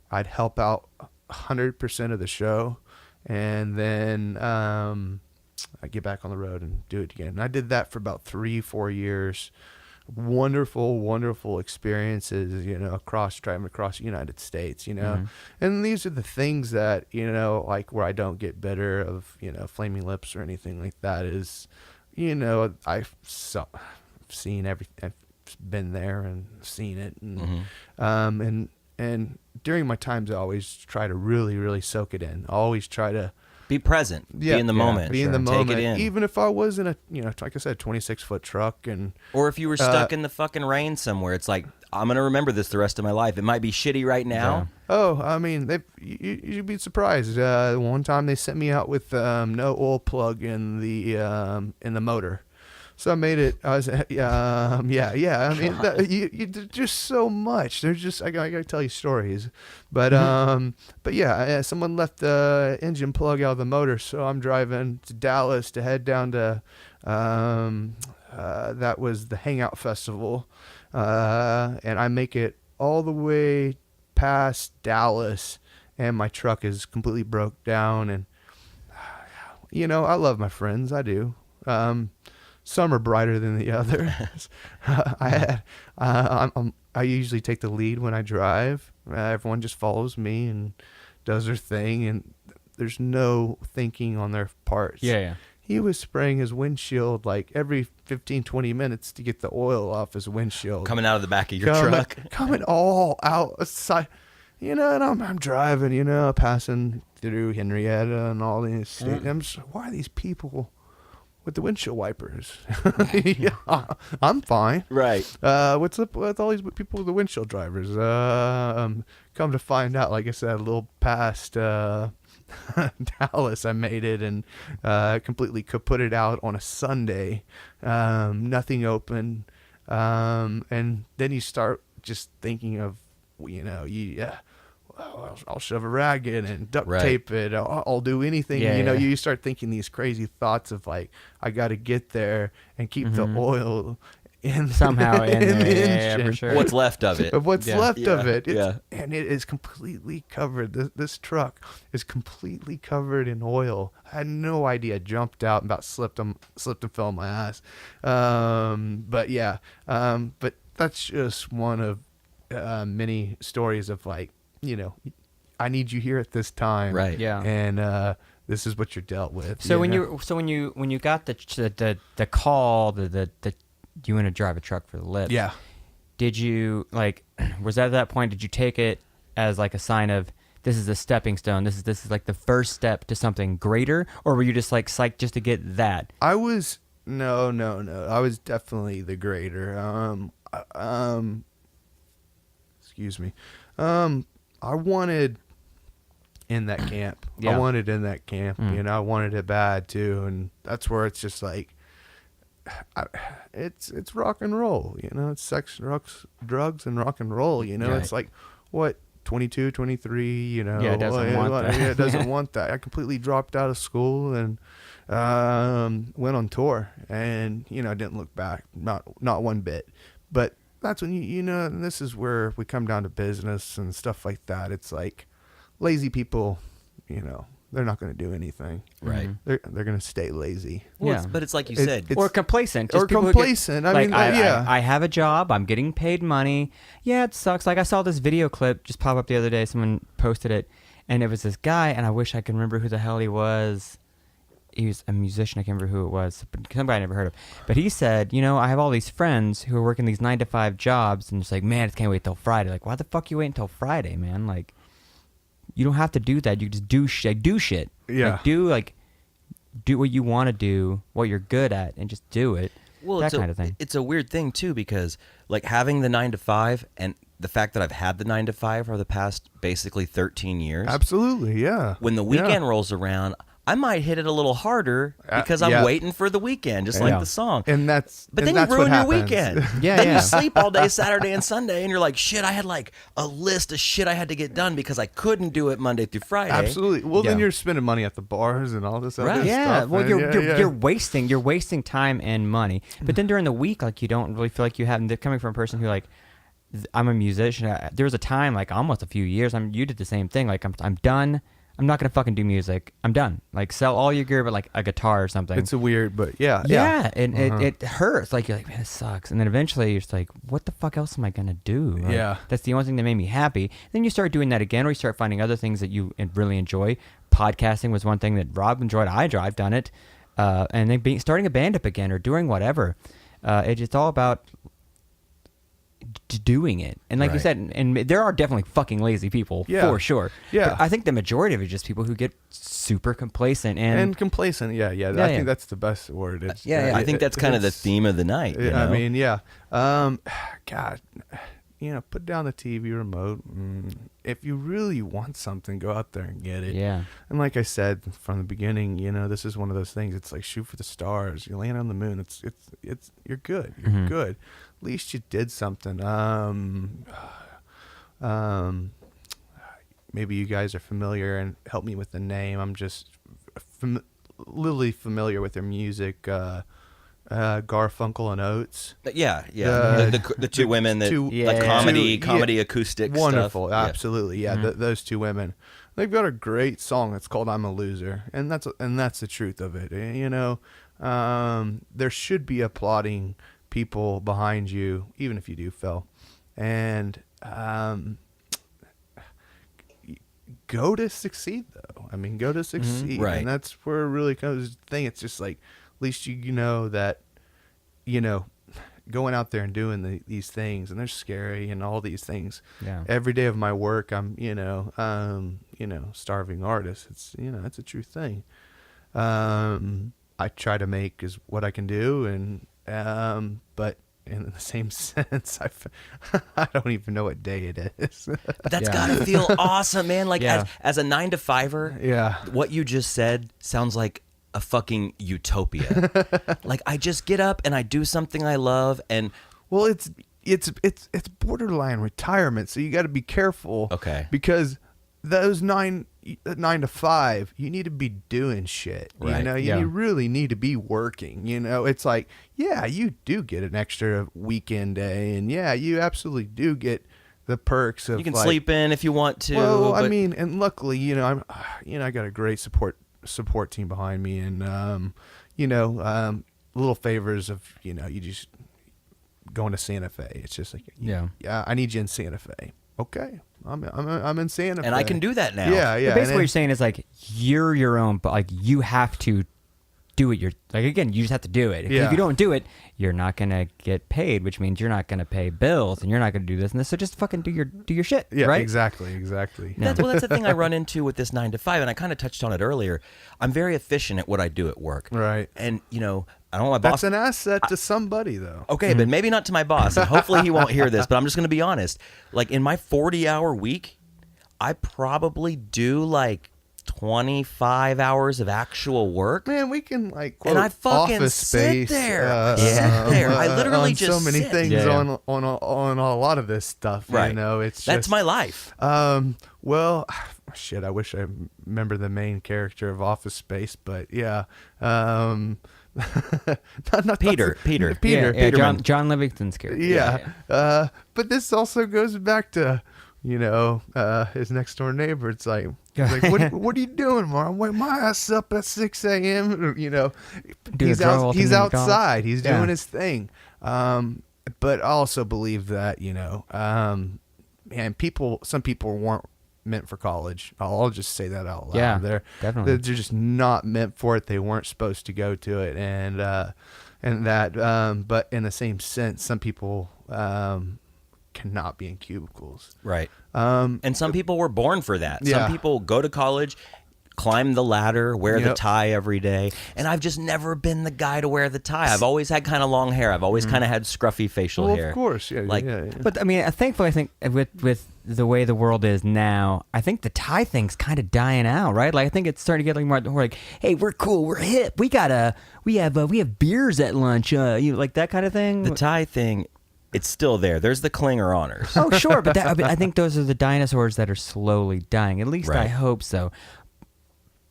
I'd help out 100% of the show, and then I'd get back on the road and do it again. And I did that for about 3-4 years. Wonderful experiences, driving across the United States, and these are the things that, like where I don't get bitter of, Flaming Lips or anything like that is, I've seen everything. I've been there and seen it. And, and during my times, I always try to really soak it in. I always try to Be present. Be in the moment. Be in the Take moment. it in. Even if I was in a, like I said, 26-foot truck, and Or if you were stuck in the fucking rain somewhere, it's like, I'm going to remember this the rest of my life. It might be shitty right now. I mean, you'd be surprised. One time they sent me out with no oil plug in the motor. So I made it. I was, I mean, you just so much. There's just I gotta tell you stories, but yeah, someone left the engine plug out of the motor, so I'm driving to Dallas to head down to that was the Hangout Festival, and I make it all the way past Dallas, and my truck is completely broke down, and I love my friends, I do. Some are brighter than the others. I usually take the lead when I drive. Everyone just follows me and does their thing, and there's no thinking on their parts. Yeah. He was spraying his windshield like every 15-20 minutes to get the oil off his windshield. Coming out of the back of your truck. Coming all outside. And I'm driving, passing through Henrietta and all these states. I'm just, why are these people with the windshield wipers? Yeah, I'm fine. Right. What's up with all these people with the windshield drivers? Come to find out, like I said, a little past Dallas, I made it and completely could put it out on a Sunday. Nothing open. And then you start just thinking of, I'll shove a rag in and duct tape it. I'll do anything. You start thinking these crazy thoughts of like, I got to get there and keep the oil in Somehow in the there, engine. for sure. What's left of it. What's left of it. Yeah. And it is completely covered. This truck is completely covered in oil. I had no idea. Jumped out and about slipped and fell on my ass. But that's just one of many stories of like, I need you here at this time. Right. Yeah. And this is what you're dealt with. So when you got the call, the you want to drive a truck for the Lips? Yeah. Did you was that at that point? Did you take it as like a sign of this is a stepping stone? This is like the first step to something greater, or were you just like psyched just to get that? I was no. I was definitely the greater. Excuse me. I wanted in that camp. Yeah. I wanted in that camp. I wanted it bad too, and that's where it's just like, it's rock and roll. It's sex, drugs, and rock and roll. Right. It's like what 22, 23. Yeah, it doesn't want that. Yeah, it doesn't want that. I completely dropped out of school and went on tour, and I didn't look back, not one bit. But that's when and this is where we come down to business and stuff like that. It's like lazy people, they're not going to do anything. Right. They're going to stay lazy. Well, Yeah. but it's like you It- said. it's- Or complacent. or people who complacent. I mean, yeah. I have a job. I'm getting paid money. Yeah, it sucks. Like I saw this video clip just pop up the other day. Someone posted it, and it was this guy, and I wish I could remember who the hell he was. He was a musician. I can't remember who it was. Somebody I never heard of. But he said, I have all these friends who are working these 9-to-5 jobs, and it's like, man, I can't wait till Friday. Like, why the fuck you wait until Friday, man? Like, you don't have to do that. You just do shit. Do shit. Yeah. Do what you want to do, what you're good at, and just do it. Well, that kind of thing. It's a weird thing too, because like having the 9-to-5 and the fact that I've had the 9-to-5 for the past basically 13 years. Absolutely, yeah. When the weekend rolls around, I might hit it a little harder because I'm yeah. waiting for the weekend, just like the song. And that's But and then that's you what ruin your happens. weekend. Yeah, Then yeah. you sleep all day Saturday and Sunday, and you're like, shit, I had like a list of shit I had to get done because I couldn't do it Monday through Friday. Absolutely. Well, then Yeah. you're spending money at the bars and all this other Right. Yeah, stuff. well, man. you're wasting time and money. But then during the week, like you don't really feel like you have. Coming from a person who like, I'm a musician. There was a time, like almost a few years. You did the same thing. Like I'm done. I'm not gonna fucking do music. I'm done. Like sell all your gear, but like a guitar or something. It's a weird, but yeah. and it hurts. Like you're like, man, this sucks. And then eventually you're just like, what the fuck else am I gonna do? Like, Yeah. that's the only thing that made me happy. Then you start doing that again, or you start finding other things that you really enjoy. Podcasting was one thing that Rob enjoyed. I've done it, and then starting a band up again or doing whatever. It's all about doing it. And like you Right. said, and there are definitely fucking lazy people Yeah. for sure. Yeah. But I think the majority of it is just people who get super complacent and complacent. Yeah. Yeah, I yeah. think that's the best word. It's, I think that's kind of the theme of the night. You I know? mean, yeah. God, put down the TV remote. If you really want something, go out there and get it. yeah. And like I said from the beginning, this is one of those things. It's like shoot for the stars. You land on the moon. It's you're good. You're Mhm. good. At least you did something. Maybe you guys are familiar and help me with the name. I'm just literally familiar with their music. Garfunkel and Oates. Yeah. The- The two women that two- Yeah. like comedy yeah. acoustic Wonderful, stuff. absolutely, yeah. Mhm. Those two women, they've got a great song. It's called "I'm a Loser," and that's the truth of it. There should be applauding people behind you, even if you do fail, and go to succeed though. I mean, go to succeed, Right. and that's where it really comes. The thing, it's just like at least you know that going out there and doing these things, and they're scary and all these things. Yeah. Every day of my work, I'm starving artist. It's it's a true thing. I try to make is what I can do, and but in the same sense, I don't even know what day it is. But that's Yeah. gotta feel awesome, man. Like Yeah. as a 9-to-5er, Yeah. what you just said sounds like a fucking utopia. Like I just get up and I do something I love, and Well, it's borderline retirement, so you got to be careful. Okay. Because those 9 to 5, you need to be doing shit. Right. Yeah. You really need to be working. It's like, yeah, you do get an extra weekend day, and yeah, you absolutely do get the perks of you can like, sleep in if you want to. Well, I but- mean, and luckily, I got a great support team behind me, and little favors of you just going to Santa Fe. It's just like Yeah. I need you in Santa Fe. Okay, I'm in Santa Fe, and I can do that now. Yeah, But yeah. basically, what you're saying is like you're your own, but like you have to do it. Again, you just have to do it. 'Cause Yeah. If you don't do it, you're not gonna get paid, which means you're not gonna pay bills, and you're not gonna do this and this. So just fucking do your shit. Yeah, right? exactly. That's the thing I run into with this 9-to-5, and I kind of touched on it earlier. I'm very efficient at what I do at work. Right. And I don't want my boss. That's an asset to somebody, though. Okay, but maybe not to my boss. And hopefully he won't hear this, but I'm just going to be honest. Like in my 40-hour week, I probably do like 25 hours of actual work. Man, we can like And I fucking Office sit Space. there. Sit there. I literally on just so many sit. things Yeah, yeah. on a lot of this stuff. Right. It's That's just, my life. Well, shit. I wish I remember the main character of Office Space, but yeah. Not Peter. Yeah, Peterman. John Livingston's character. Yeah. But this also goes back to his next door neighbor. It's like, what are you doing, Mar? I'm waking my ass up at 6 a.m. Do the drywall thing he's in outside. He's Yeah. doing his thing. But I also believe that man, some people weren't meant for college. I'll just say that out loud. Yeah, they're definitely. they're just not meant for it. They weren't supposed to go to it, and that. But in the same sense, some people cannot be in cubicles. Right. Um, And some people were born for that. Yeah. Some people go to college, climb the ladder, wear the Yep. tie every day. And I've just never been the guy to wear the tie. I've always had kind of long hair. I've always kind of had scruffy facial well, hair. of course, yeah, Like- yeah. But I mean, thankfully, I think with the way the world is now, I think the tie thing's kind of dying out, right? Like I think it's starting to get like more like, hey, we're cool, we're hip, we have beers at lunch, like that kind of thing. The tie thing, it's still there. There's the Klinger honors. Oh, sure, but I think those are the dinosaurs that are slowly dying. At least I Right. hope so.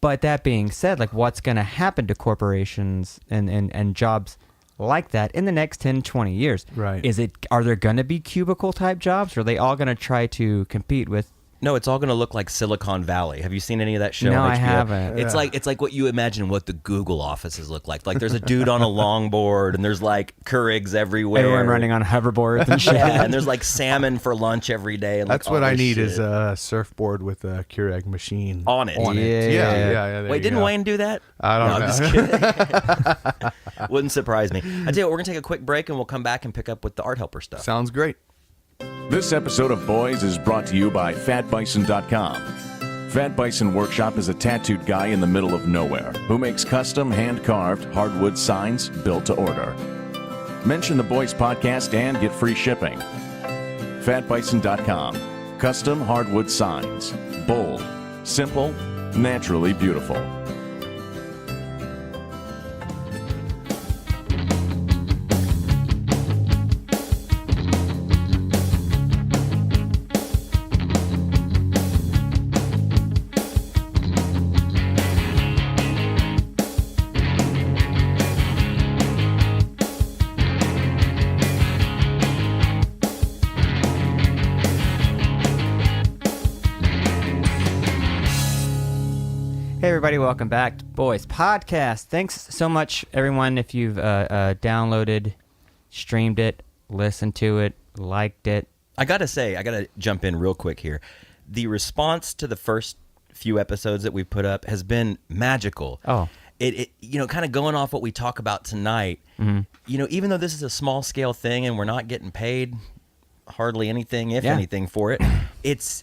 But that being said, like what's going to happen to corporations and jobs like that in the next 10, 20 years? Right. Are there going to be cubicle type jobs, or are they all going to try to compete with? No, it's all going to look like Silicon Valley. Have you seen any of that show? No, on I HBO? haven't. It's like what you imagine what the Google offices look like. Like there's a dude on a longboard, and there's like Keurigs everywhere. Everyone running on hoverboards and shit. Yeah, and there's like salmon for lunch every day. And like, That's what all I this need shit is a surfboard with a Keurig machine on it. Yeah. Yeah. there Wait, you didn't go. Wayne do that? I don't no, know. I'm just kidding. Wouldn't surprise me. I tell you what, we're gonna take a quick break, and we'll come back and pick up with the Art Helper stuff. Sounds great. This episode of Boys is brought to you by FatBison.com. Fat Bison Workshop is a tattooed guy in the middle of nowhere who makes custom hand-carved hardwood signs built to order. Mention the Boys podcast and get free shipping. FatBison.com. Custom hardwood signs. Bold, simple, naturally beautiful. Hey everybody, welcome back to Boys Podcast. Thanks so much, everyone, if you've downloaded, streamed it, listened to it, liked it. I gotta jump in real quick here. The response to the first few episodes that we put up has been magical. Oh. It kind of going off what we talk about tonight. Mm-hmm. Even though this is a small scale thing and we're not getting paid hardly anything, if Yeah. anything, for it,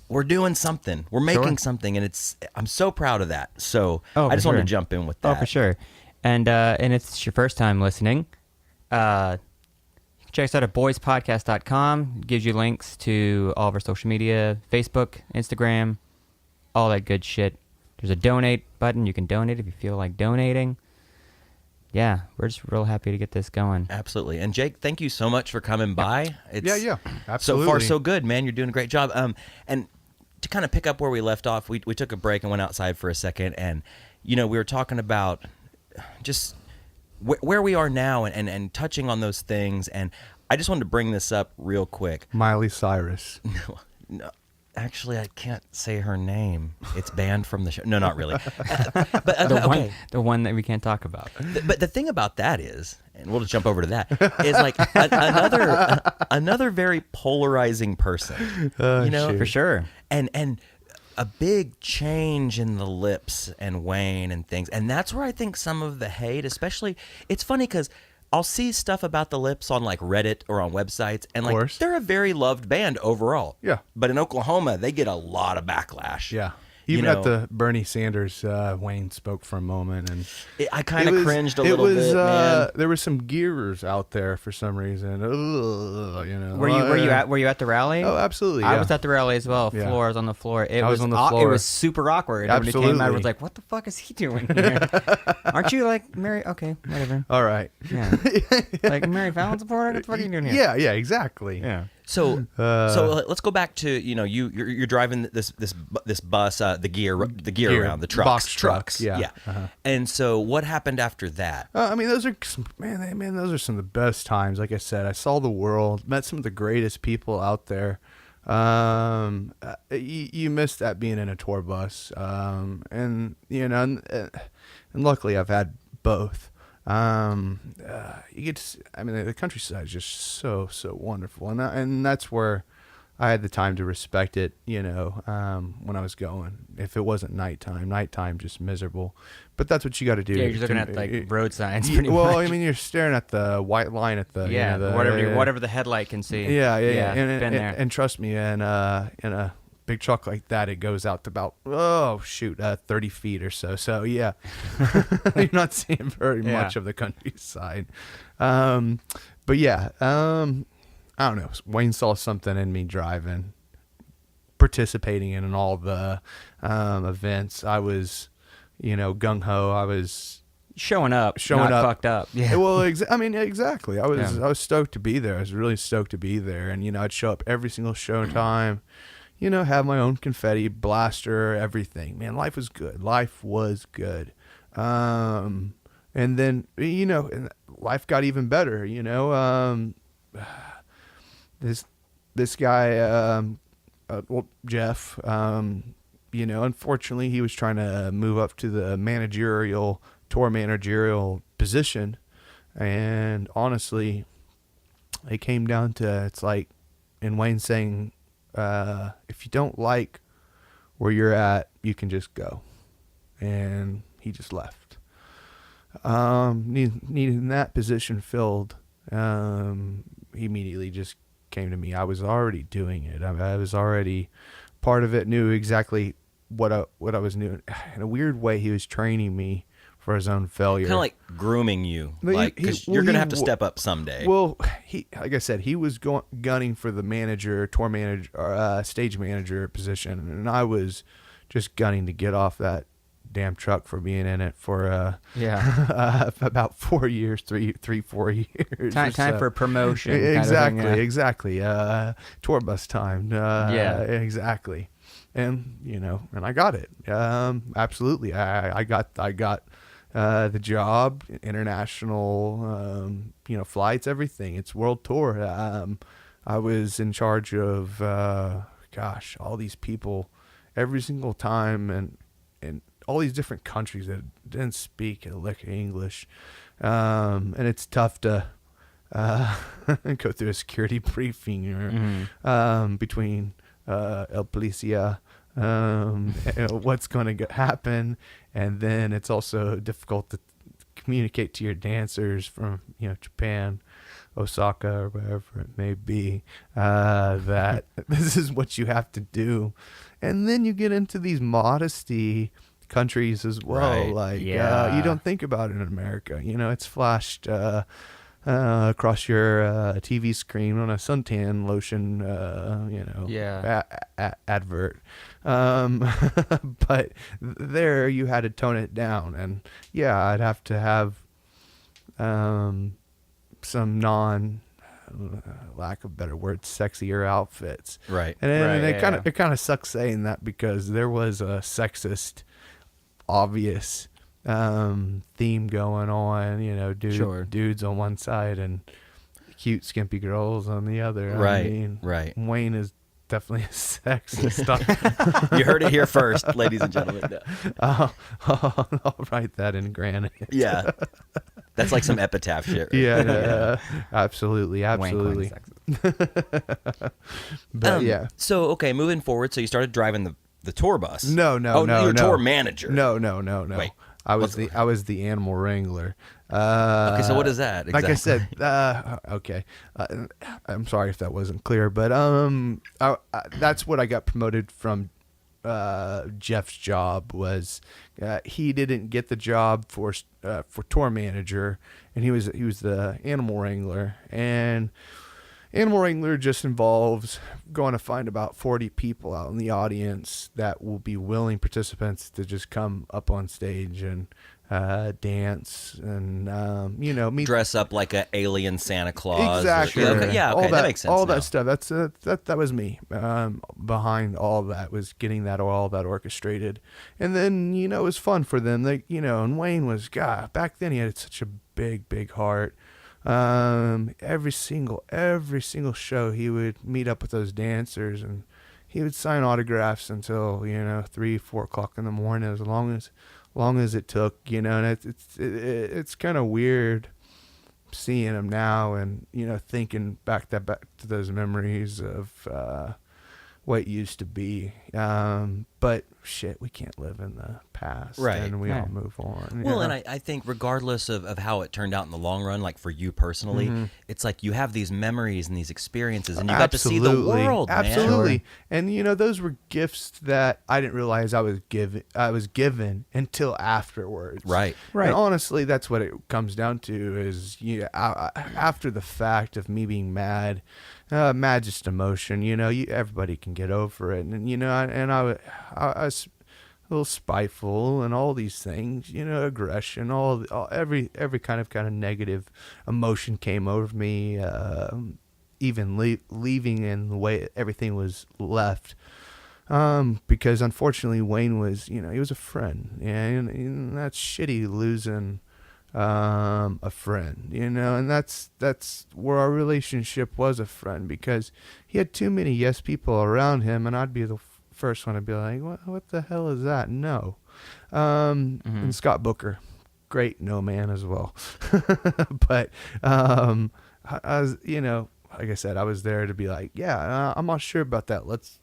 we're doing something. We're making Sure. something, and I'm so proud of that. So Oh, I just for wanted sure. to jump in with that. Oh, for sure. And it's your first time listening. You can check us out at boyspodcast.com. It gives you links to all of our social media, Facebook, Instagram, all that good shit. There's a donate button. You can donate if you feel like donating. Yeah, we're just real happy to get this going. Absolutely. And Jake, thank you so much for coming by. Yeah, absolutely. So far, so good, man. You're doing a great job. And to kind of pick up where we left off, we took a break and went outside for a second, and we were talking about just where we are now and touching on those things. And I just wanted to bring this up real quick. Miley Cyrus. No, actually, I can't say her name. It's banned from the show. No, not really. But okay. The one that we can't talk about. But the thing about that is, and we'll just jump over to that, is like another very polarizing person. For sure. And a big change in the lips and Wayne and things. And that's where I think some of the hate, especially, it's funny because I'll see stuff about the Lips on like Reddit or on websites, and like course. they're a very loved band overall. Yeah. But in Oklahoma, they get a lot of backlash. Yeah. You Even know, at the Bernie Sanders, Wayne spoke for a moment, and I kind it of was- cringed a it little was, bit, man. There were some gearers out there for some reason. Were you at the rally? Oh, absolutely. I yeah. was at the rally as well. Yeah. Floor. I was on the floor. It I was on the floor. It was super awkward. When he came out, I Absolutely. was like, "What the fuck is he doing here? Aren't you like Mary? Okay, whatever. All right. Yeah, like Mary Fallon supporter. What the fuck are you doing here? Yeah, exactly. yeah. So let's go back to you're driving this bus, the gear Gear. around the trucks, Box trucks, yeah. And so what happened after that? I mean, those are those are some of the best times. Like I said, I saw the world, met some of the greatest people out there. You miss that being in a tour bus, and luckily I've had both. You get to, I mean, the countryside is just so wonderful, and that's where I had the time to respect it, when I was going. If it wasn't nighttime just miserable. But that's what you got to do. Yeah, you're looking at like road signs. Pretty well, much. I mean, you're staring at the white line at the whatever the headlight can see. Yeah. Been there. And trust me, in a big truck like that, it goes out to about 30 feet or so. So yeah, you're not seeing very much of the countryside. But yeah, I don't know. Wayne saw something in me driving, participating in all the events. I was, gung ho. I was showing up, not fucked up. Yeah. Well, exactly. I was stoked to be there. I was really stoked to be there, and I'd show up every single show time. Have my own confetti blaster, everything. Man, life was good. And then and life got even better. This guy, Jeff, unfortunately he was trying to move up to the tour managerial position. And honestly, it came down to, it's like, and Wayne saying, if you don't like where you're at, you can just go. And he just left. Needing that position filled, he immediately just came to me. I was already doing it. I was already part of it, knew exactly what I was doing. In a weird way, he was training me for his own failure. Kind of like grooming you, because you're going to have to step up someday. Well, like I said, he was gunning for the tour manager, stage manager position, and I was just gunning to get off that damn truck for being in it for about 4 years, 4 years. Time for promotion. Exactly. Tour bus time. Exactly. And and I got it. Absolutely. I got the job, international, flights, everything. It's world tour. I was in charge of, all these people every single time, and all these different countries that didn't speak a lick of English. And it's tough to go through a security briefing between El Policia, what's going to happen. And then it's also difficult to communicate to your dancers from, Japan, Osaka, or wherever it may be, that this is what you have to do. And then you get into these modesty countries as well. Right. You don't think about it in America. It's flashed across your TV screen on a suntan lotion, advert. But there you had to tone it down, and I'd have to have some lack of better words, sexier outfits. Right. And it kind of sucks saying that, because there was a sexist, obvious theme going on, dudes on one side and cute skimpy girls on the other. Right. Wayne is definitely a sexist. You heard it here first, ladies and gentlemen. I'll write that in granite. Yeah. That's like some epitaph shit. Right? Absolutely. Wayne But So, okay, moving forward, so you started driving the tour bus. No. You're a tour manager. No. Wait. I was the animal wrangler. Okay, so what is that exactly? Like I said, okay. I'm sorry if that wasn't clear, but that's what I got promoted from. Jeff's job was he didn't get the job for tour manager, and he was the animal wrangler. And animal wrangler just involves going to find about 40 people out in the audience that will be willing participants to just come up on stage and dance and meet, dress up like an alien Santa Claus. Exactly. Okay, that makes sense. All now. that stuff. That was me. Behind all that was getting all that orchestrated, and then it was fun for them. They and Wayne was back then he had such a big heart. Every single show he would meet up with those dancers, and he would sign autographs until 3-4 o'clock in the morning, as long as it took, and it's kind of weird seeing him now, and thinking back to those memories of what it used to be. But shit, we can't live in the past, Right. and we Yeah. all move on. Well, yeah. and I think regardless of how it turned out in the long run, like for you personally, it's like you have these memories and these experiences, and you got to see the world, man. Absolutely. And those were gifts that I didn't realize I was given until afterwards. Right. Right. And honestly, that's what it comes down to is after the fact of me being mad, just emotion. Everybody can get over it, and I was a little spiteful and all these things, aggression, every kind of negative emotion came over me, even leaving in the way everything was left. Because unfortunately Wayne was, he was a friend, and that's shitty losing a friend, and that's where our relationship was a friend, because he had too many yes people around him, and I'd be the first one to be like, what the hell is that? No. And Scott Booker, great no man as well. But I was, like I said, I was there to be like, yeah, I'm not sure about that. Let's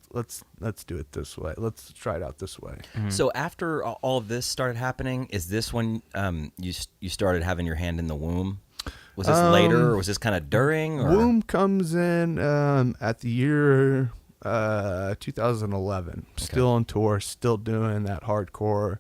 do it this way. Let's try it out this way. So after all of this started happening, is this when you started having your hand in the womb? Was this later, or was this kind of during? Or? Womb comes in at the year 2011. Still on tour, still doing that hardcore.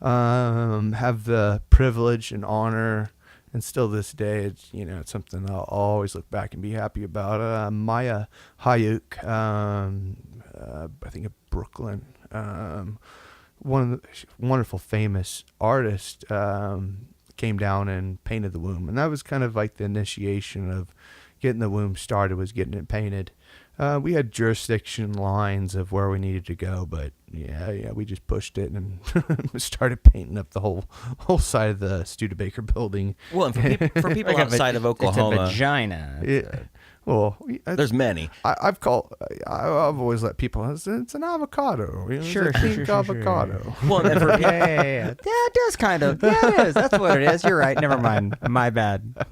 Have the privilege and honor, and still this day, it's something I'll always look back and be happy about. Maya Hayuk, I think of Brooklyn, one of the wonderful famous artists, came down and painted the womb, and that was kind of like the initiation of getting the womb started, was getting it painted. We had jurisdiction lines of where we needed to go, but yeah, we just pushed it and started painting up the whole side of the Studebaker building. Well, and for people Like outside of It's Oklahoma, a vagina. there's many. I've always let people, it's an avocado. Sure, it's a pink sure. avocado. Well, and for Yeah, it does kind of. Yeah, it is. That's what it is. You're right. Never mind. My bad.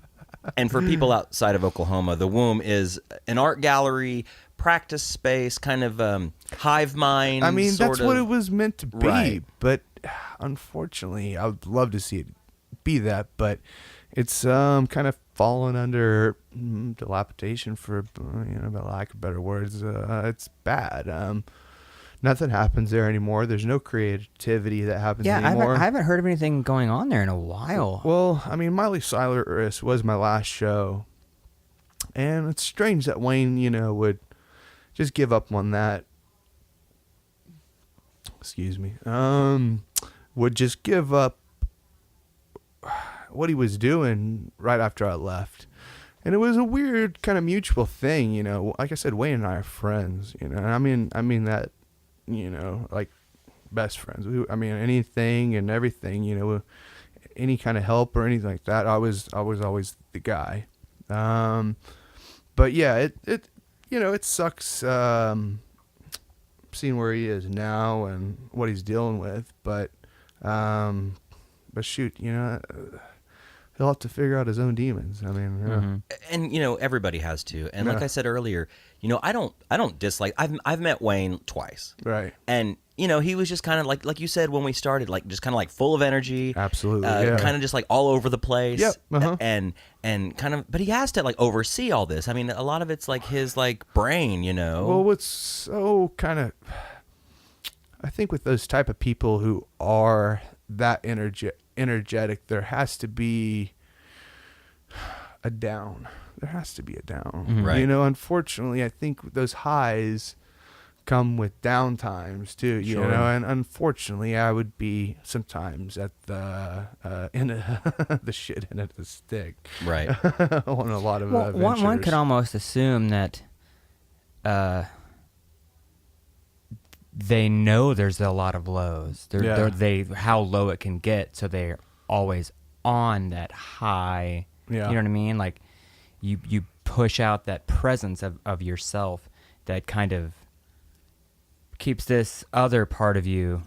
And for people outside of Oklahoma, the womb is an art gallery, practice space, kind of hive mind. I mean, that's sort what of. it was meant to be. Right. But unfortunately, I would love to see it be that, but it's kind of fallen under dilapidation, for lack of better words. It's bad. Nothing happens there anymore. There's no creativity that happens anymore. I haven't heard of anything going on there in a while. Well, I mean, Miley Cyrus was my last show, and it's strange that Wayne, would just give up on that. Excuse me. Would just give up what he was doing right after I left. And it was a weird kind of mutual thing, Like I said, Wayne and I are friends, and I mean that, like best friends. Anything and everything, any kind of help or anything like that, I was always the guy. But yeah, it sucks seeing where he is now and what he's dealing with. But shoot, he'll have to figure out his own demons. I mean, And everybody has to. And like Yeah. I said earlier, I don't dislike. I've met Wayne twice, right. and he was just kind of like you said when we started, like just kind of like full of energy, Absolutely, yeah. kind of just like all over the place. Yep, uh-huh. And kind of, but he has to like oversee all this. I mean, a lot of it's like his like brain, Well, what's so kind of, I think with those type of people who are that energetic, there has to be a down. There has to be a down. Right. Unfortunately, I think those highs come with down times too, Sure. and unfortunately I would be sometimes at the the shit end of the stick. Right. On a lot of Well, one ventures. could almost assume that they know there's a lot of lows. They how low it can get, so they're always on that high. Yeah. You know what I mean? Like you push out that presence of yourself that kind of keeps this other part of you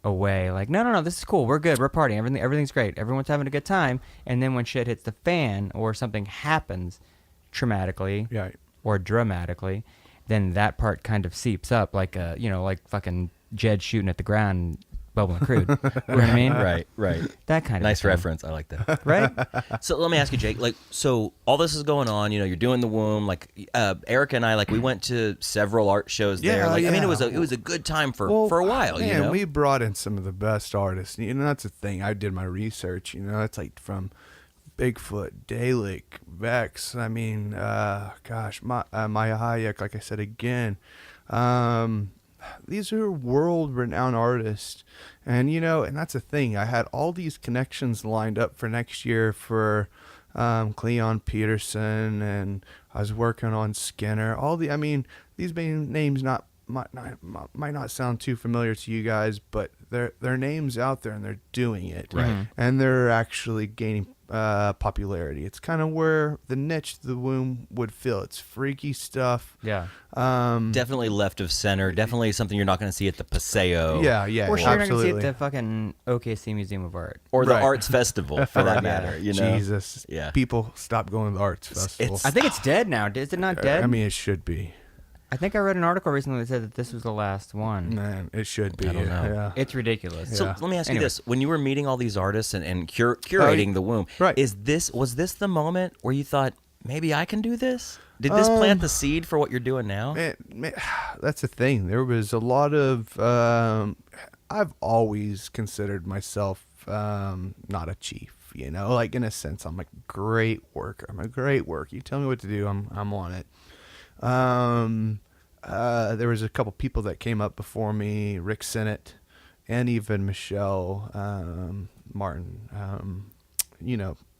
away. Like, no, this is cool. We're good. We're partying. Everything's great. Everyone's having a good time. And then when shit hits the fan or something happens traumatically Right. or dramatically, then that part kind of seeps up like like fucking Jed shooting at the ground, bubbling crude. You know what I mean? Right. That kind of Nice thing. reference. I like that. Right? So let me ask you, Jake. Like, so all this is going on. You're doing the womb. Like, Erica and I, like, we went to several art shows there. Like, I mean, it was a good time for a while. Man, we brought in some of the best artists. That's the thing. I did my research. It's like from Bigfoot, Dalek, Vex. I mean, Maya Hayek. Like I said again, these are world-renowned artists, and and that's the thing. I had all these connections lined up for next year for Cleon Peterson, and I was working on Skinner. These names might not sound too familiar to you guys, but their names out there and they're doing it, right? And they're actually gaining popularity. It's kind of where the niche the womb would fill. It's freaky stuff. Yeah. Definitely left of center. Definitely something you're not going to see at the Paseo. Yeah, Or sure, you're not going to see absolutely. at the fucking OKC Museum of Art. Or the Right. Arts Festival, for that matter. Jesus. Yeah. People stop going to the arts festival. I think it's dead now. Is it not dead? I mean, it should be. I think I read an article recently that said that this was the last one. Man, it should be. I don't know. Yeah. It's ridiculous. So Yeah. let me ask you Anyway. this: when you were meeting all these artists and curating the womb, right. was this the moment where you thought maybe I can do this? Did this plant the seed for what you're doing now? Man, that's the thing. There was a lot of. I've always considered myself not a chief. Like in a sense, I'm a great worker. I'm a great worker. You tell me what to do, I'm on it. There was a couple people that came up before me, Rick Sennett, and even Michelle Martin.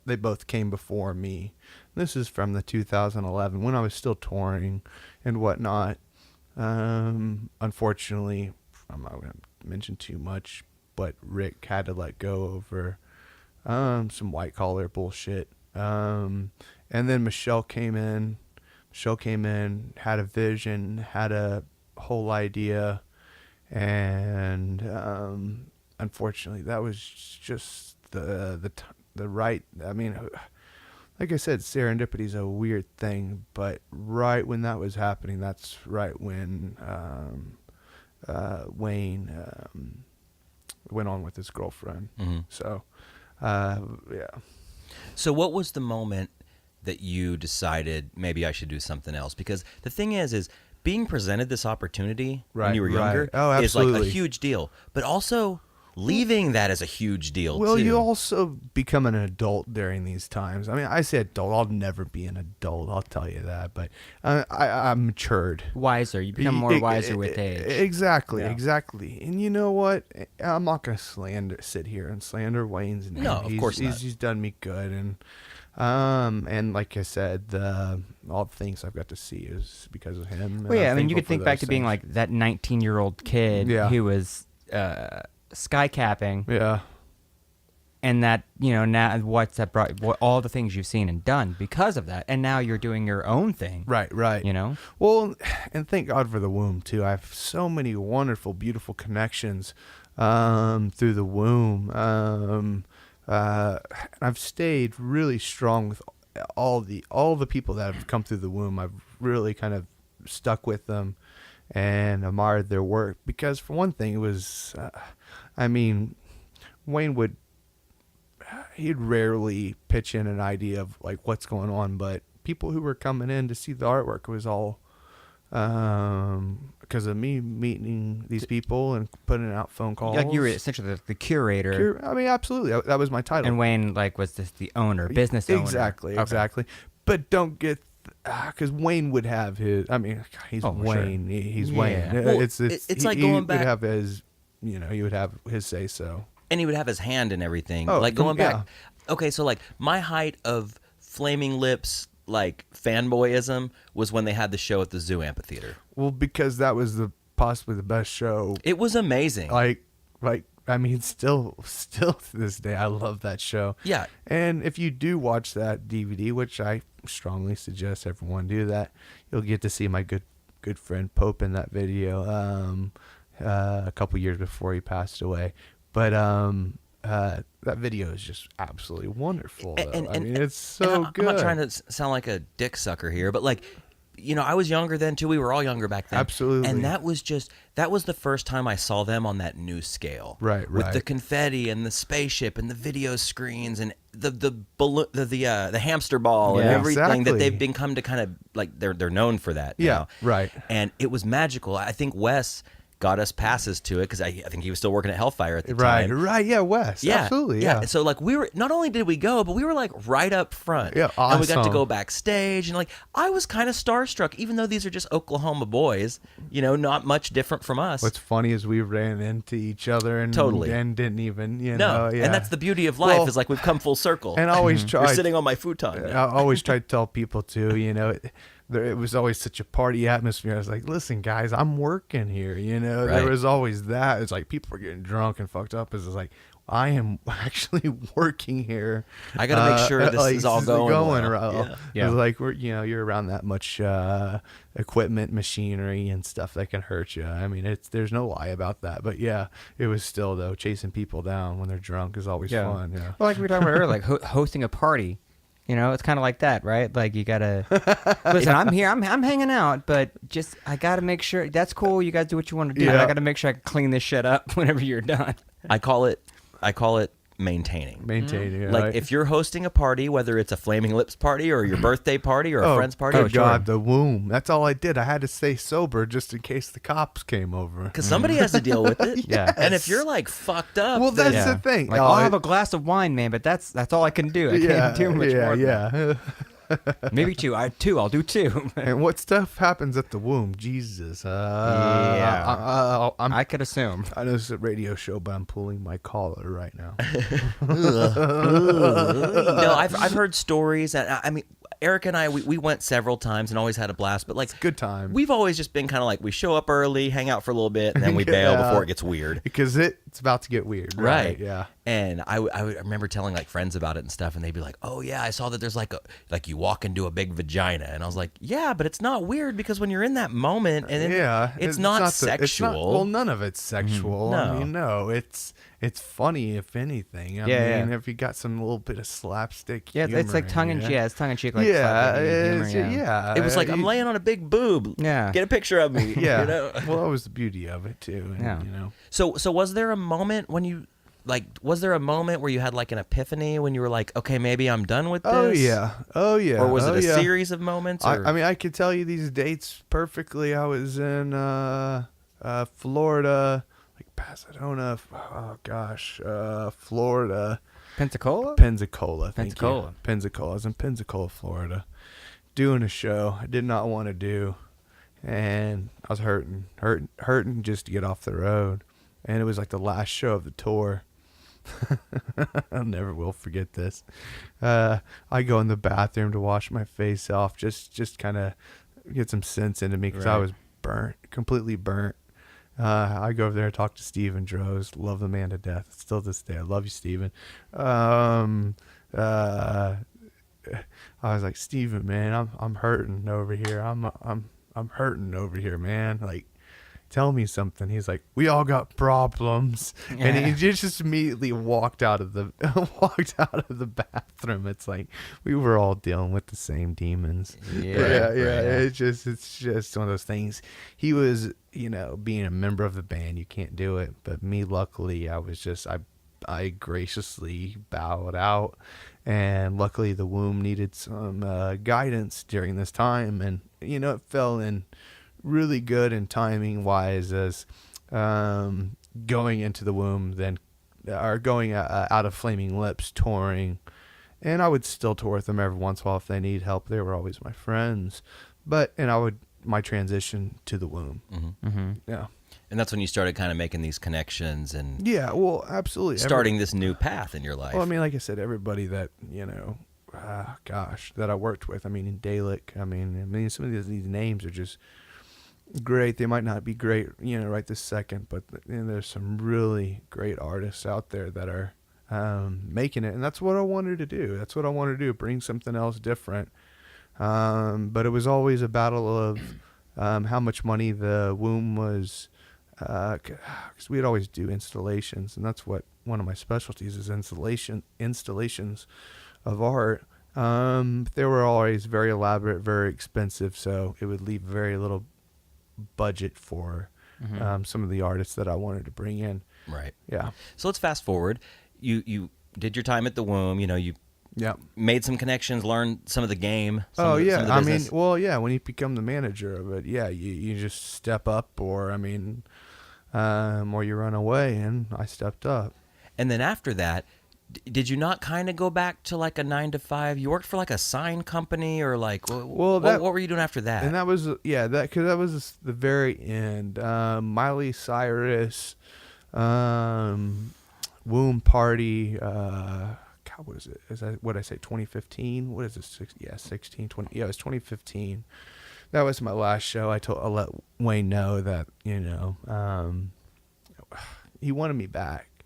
They both came before me. This is from the 2011 when I was still touring and whatnot. Unfortunately, I'm not going to mention too much, but Rick had to let go over some white collar bullshit. And then Michelle came in, had a vision, had a whole idea, and unfortunately, that was just the right. I mean, like I said, serendipity is a weird thing, but right when that was happening, that's right when Wayne went on with his girlfriend. Mm-hmm. So, yeah. So what was the moment that you decided maybe I should do something else? Because the thing is being presented this opportunity when Right, you were right. younger Oh, is like a absolutely. huge deal. But also leaving that is a huge deal Well, too. you also become an adult during these times. I mean, I say adult. I'll never be an adult. I'll tell you that. But I'm matured. Wiser. You become more wiser with age. Exactly, Yeah. exactly. And you know what? I'm not going to sit here and slander Wayne's name. No, of course not. He's done me good. And like I said, all the things I've got to see is because of him. and Well, yeah, I'm I mean, you thankful could think for back those to being things. like that 19-year-old kid Yeah. who was sky capping, Yeah. and that now what's that brought all the things you've seen and done because of that, and now you're doing your own thing. Right. Well, and thank God for the womb too. I have so many wonderful, beautiful connections through the womb. I've stayed really strong with all the people that have come through the womb. I've really kind of stuck with them and admired their work because, for one thing, it was, Wayne he'd rarely pitch in an idea of like what's going on, but people who were coming in to see the artwork was all because of me meeting these people and putting out phone calls. Like you were essentially the curator, Absolutely. That was my title. and Wayne was just the owner, business owner. Exactly, Okay. exactly. But don't get because Wayne would have his. I mean, he's Oh, sure. Wayne. He's Yeah. Wayne. Well, It's like he going would back- have his. He would have his say so. and he would have his hand in everything. Oh, like going yeah. back. Okay, so like my height of flaming lips, like fanboyism, was when they had the show at the Zoo Amphitheater. Well, because that was possibly the best show. It was amazing. Like I mean, still to this day, I love that show. Yeah. And if you do watch that DVD, which I strongly suggest everyone do that, you'll get to see my good friend Pope in that video. A couple years before he passed away, but that video is just absolutely wonderful. Though. I mean, it's so I'm good. not trying to sound like a dick sucker here, but like I was younger then too. We were all younger back then. Absolutely. And that was the first time I saw them on that new scale. Right, With the right. confetti and the spaceship and the video screens and the balloon, the hamster ball and Yeah, everything that exactly. they've become to kind of like they're known for that. Yeah, now. right. And it was magical. I think Wes got us passes to it because I think he was still working at Hellfire at the Right, time. right. Yeah, Wes. Yeah, Absolutely. Yeah. So like we were not only did we go, but we were like right up front. Yeah, And we got to awesome. go backstage, and like I was kind of starstruck, even though these are just Oklahoma boys. Not much different from us. What's funny is we ran into each other and Totally. and didn't even no, yeah. and that's the beauty of life Well, is like we've come full circle. and I always You're try. sitting on my futon. I now. always try to tell people too. It was always such a party atmosphere. I was like, listen, guys, I'm working here. Right. There was always that. It's like people are getting drunk and fucked up. It's like I am actually working here. I gotta make sure this is all going well. well. Yeah. Yeah. It's like you're around that much equipment, machinery, and stuff that can hurt you. I mean, there's no lie about that. But yeah, it was still though chasing people down when they're drunk is always fun. Yeah. Well, like we were talking about earlier, like hosting a party. It's kind of like that, right? Like you gotta listen. I'm here. I'm hanging out, but just I gotta make sure that's cool. You guys do what you want to do. Yeah. I gotta make sure I can clean this shit up whenever you're done. I call it maintaining. Maintaining. Like right? if you're hosting a party, whether it's a Flaming Lips party or your birthday party or a friend's party, Good God, the womb. That's all I did. I had to stay sober just in case the cops came over. because somebody has to deal with it. Yeah. And if you're like fucked up, Well, then- that's the thing. Like, I'll have a glass of wine, man, but that's all I can do. I can't do much more. than that. Yeah. Maybe two. I'll do two. And what stuff happens at the womb? Jesus. Yeah. I I could assume. know this is a radio show, but I'm pulling my collar right now. no, I've heard stories, and I mean, Eric and I, we went several times and always had a blast. But like, Good time. we've always just been kind of like we show up early, hang out for a little bit, and then we bail Yeah. before it gets weird. Because it's about to get weird. Right. Yeah. And I remember telling like friends about it and stuff, and they'd be like, "Oh yeah, I saw that there's like you walk into a big vagina," and I was like, "Yeah, but it's not weird because when you're in that moment, and then Yeah. it's not sexual. sexual." Well, none of it's sexual. No. I mean, no. It's funny, if anything. I Yeah, mean, yeah. if you got some little bit of slapstick Yeah, it's like humor tongue in it. cheek. Yeah, it's tongue in cheek. Like Yeah, fucking humor, it's- yeah. It was like I'm laying on a big boob. Yeah. Get a picture of me. Yeah. You know? Well, that was the beauty of it too. And, Yeah. So was there a moment when you was there a moment where you had like an epiphany when you were like, okay, maybe I'm done with this? Oh yeah. Or was it a yeah. series of moments? Or? I mean, I could tell you these dates perfectly. I was in Florida, like Pasadena. Oh gosh, Florida, Pensacola. Pensacola. Thank Pensacola. you. Pensacola. I was in Pensacola, Florida, doing a show I did not want to do, and I was hurting just to get off the road. And it was like the last show of the tour. I never will forget this. I go in the bathroom to wash my face off, just kind of get some sense into me because I Right. was burnt, completely burnt. I go over there and talk to Steven Droz. Love the man to death. Still to this day, I love you, Steven. I was like, Steven, man, I'm hurting over here. I'm hurting over here, man. Like, tell me something. He's like, we all got problems, and he just immediately walked out of the bathroom. It's like we were all dealing with the same demons. Yeah. It's just one of those things. He was, being a member of the band, you can't do it. But me, luckily, I graciously bowed out, and luckily the womb needed some guidance during this time, and it fell in really good and timing wise as going into the womb, then or going out of Flaming Lips touring, and I would still tour with them every once in a while if they need help. They were always my friends, my transition to the womb. Mm-hmm. Yeah. And that's when you started kind of making these connections and Yeah, well, absolutely. starting this new path in your life. Well, I mean, like I said, everybody that, that I worked with, in Dalek, some of these names are just great. They might not be great, right this second, but there's some really great artists out there that are making it. And that's what I wanted to do. Bring something else different. But it was always a battle of how much money the womb was, because we'd always do installations, and that's what one of my specialties is, installations of art. They were always very elaborate, very expensive, so it would leave very little budget for some of the artists that I wanted to bring in. Right. Yeah. So let's fast forward. You did your time at the Womb. You Yeah. made some connections, learned some of the game. Some Oh of the yeah, I mean, business. well, yeah. When you become the manager of it, yeah, you just step up, or or you run away, and I stepped up. And then after that, did you not kind of go back to like a 9 to 5? You worked for like a sign company, or like what were you doing after that? And that was because that was the very end. Miley Cyrus, Womb Party. God, what is it? Is that what I say? 2015? What is this? 16, 20. Yeah, it was 2015. That was my last show. I let Wayne know that he wanted me back,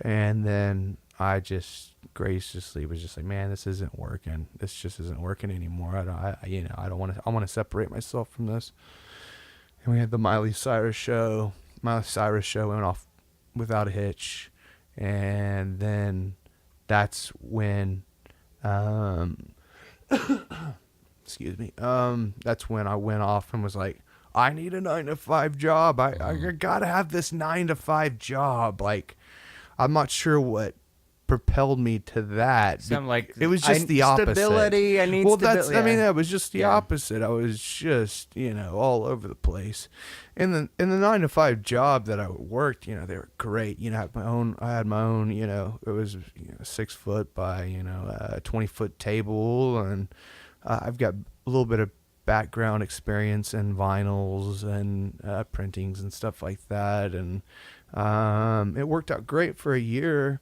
and then I just graciously was just like, man, this isn't working. This just isn't working anymore. I don't want to. I want to separate myself from this. And we had the Miley Cyrus show. Miley Cyrus show went off without a hitch, and then that's when, excuse me. That's when I went off and was like, I need a 9 to 5 job. I gotta have this 9 to 5 job. Like, I'm not sure what propelled me to that. Some like it was just the opposite. Stability. I need stability. That was just the opposite. I was just all over the place. In the 9 to 5 job that I worked, they were great. I had my own. It was 6 foot by a 20-foot table, and I've got a little bit of background experience in vinyls and printings and stuff like that, and it worked out great for a year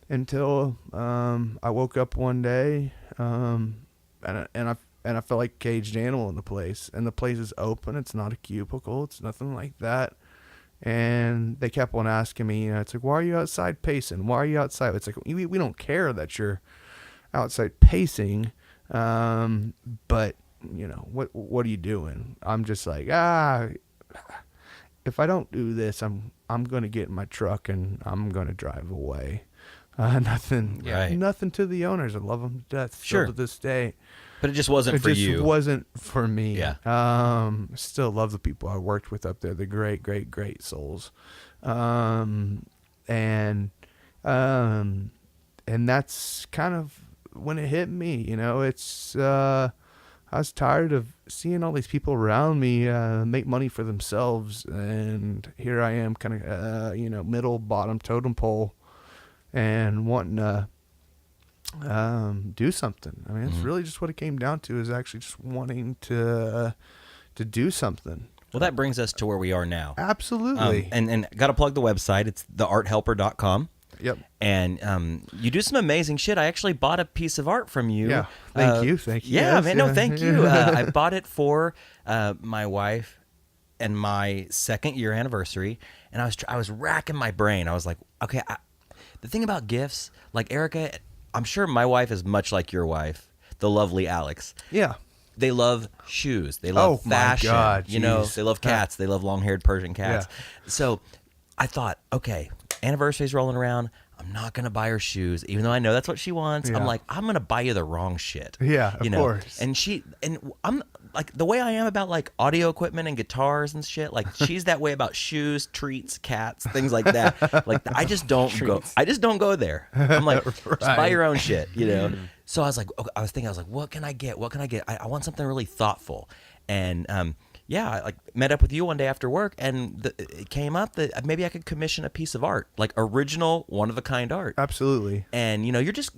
until I woke up one day and I felt like a caged animal in the place, and the place is open. It's not a cubicle. It's nothing like that. And they kept on asking me, it's like, why are you outside pacing? Why are you outside? It's like, we don't care that you're outside pacing, but what are you doing? I'm just like, if I don't do this, I'm going to get in my truck and I'm going to drive away. Nothing to the owners. I love them to death still to this day. But it just wasn't for you. It just wasn't for me. Yeah. Still love the people I worked with up there. They're great, great, great souls. And that's kind of when it hit me. It's I was tired of seeing all these people around me make money for themselves, and here I am, kind of middle bottom totem pole, and wanting to do something. I mean, it's really just what it came down to, is actually just wanting to do something. Well, that brings us to where we are now. Absolutely. And got to plug the website. It's thearthelper.com. Yep. And you do some amazing shit. I actually bought a piece of art from you. Yeah. Thank you. Yeah, Yes, man. No, thank you. I bought it for my wife and my 2nd year anniversary, and I was racking my brain. I was like, okay, the thing about gifts, like Erica, I'm sure my wife is much like your wife, the lovely Alex. Yeah. They love shoes. They love fashion. My God, They love cats. They love long-haired Persian cats. Yeah. So I thought, okay, anniversary's rolling around. I'm not going to buy her shoes, even though I know that's what she wants. Yeah. I'm like, I'm going to buy you the wrong shit. Yeah, of course. And I'm like, the way I am about like audio equipment and guitars and shit, like she's that way about shoes, treats, cats, things like that. Like I just don't go there. I'm like, just buy your own shit, So I was like, okay, I was like, what can I get? I want something really thoughtful. And I like met up with you one day after work, and it came up that maybe I could commission a piece of art, like original, one-of-a-kind art. Absolutely. And you're just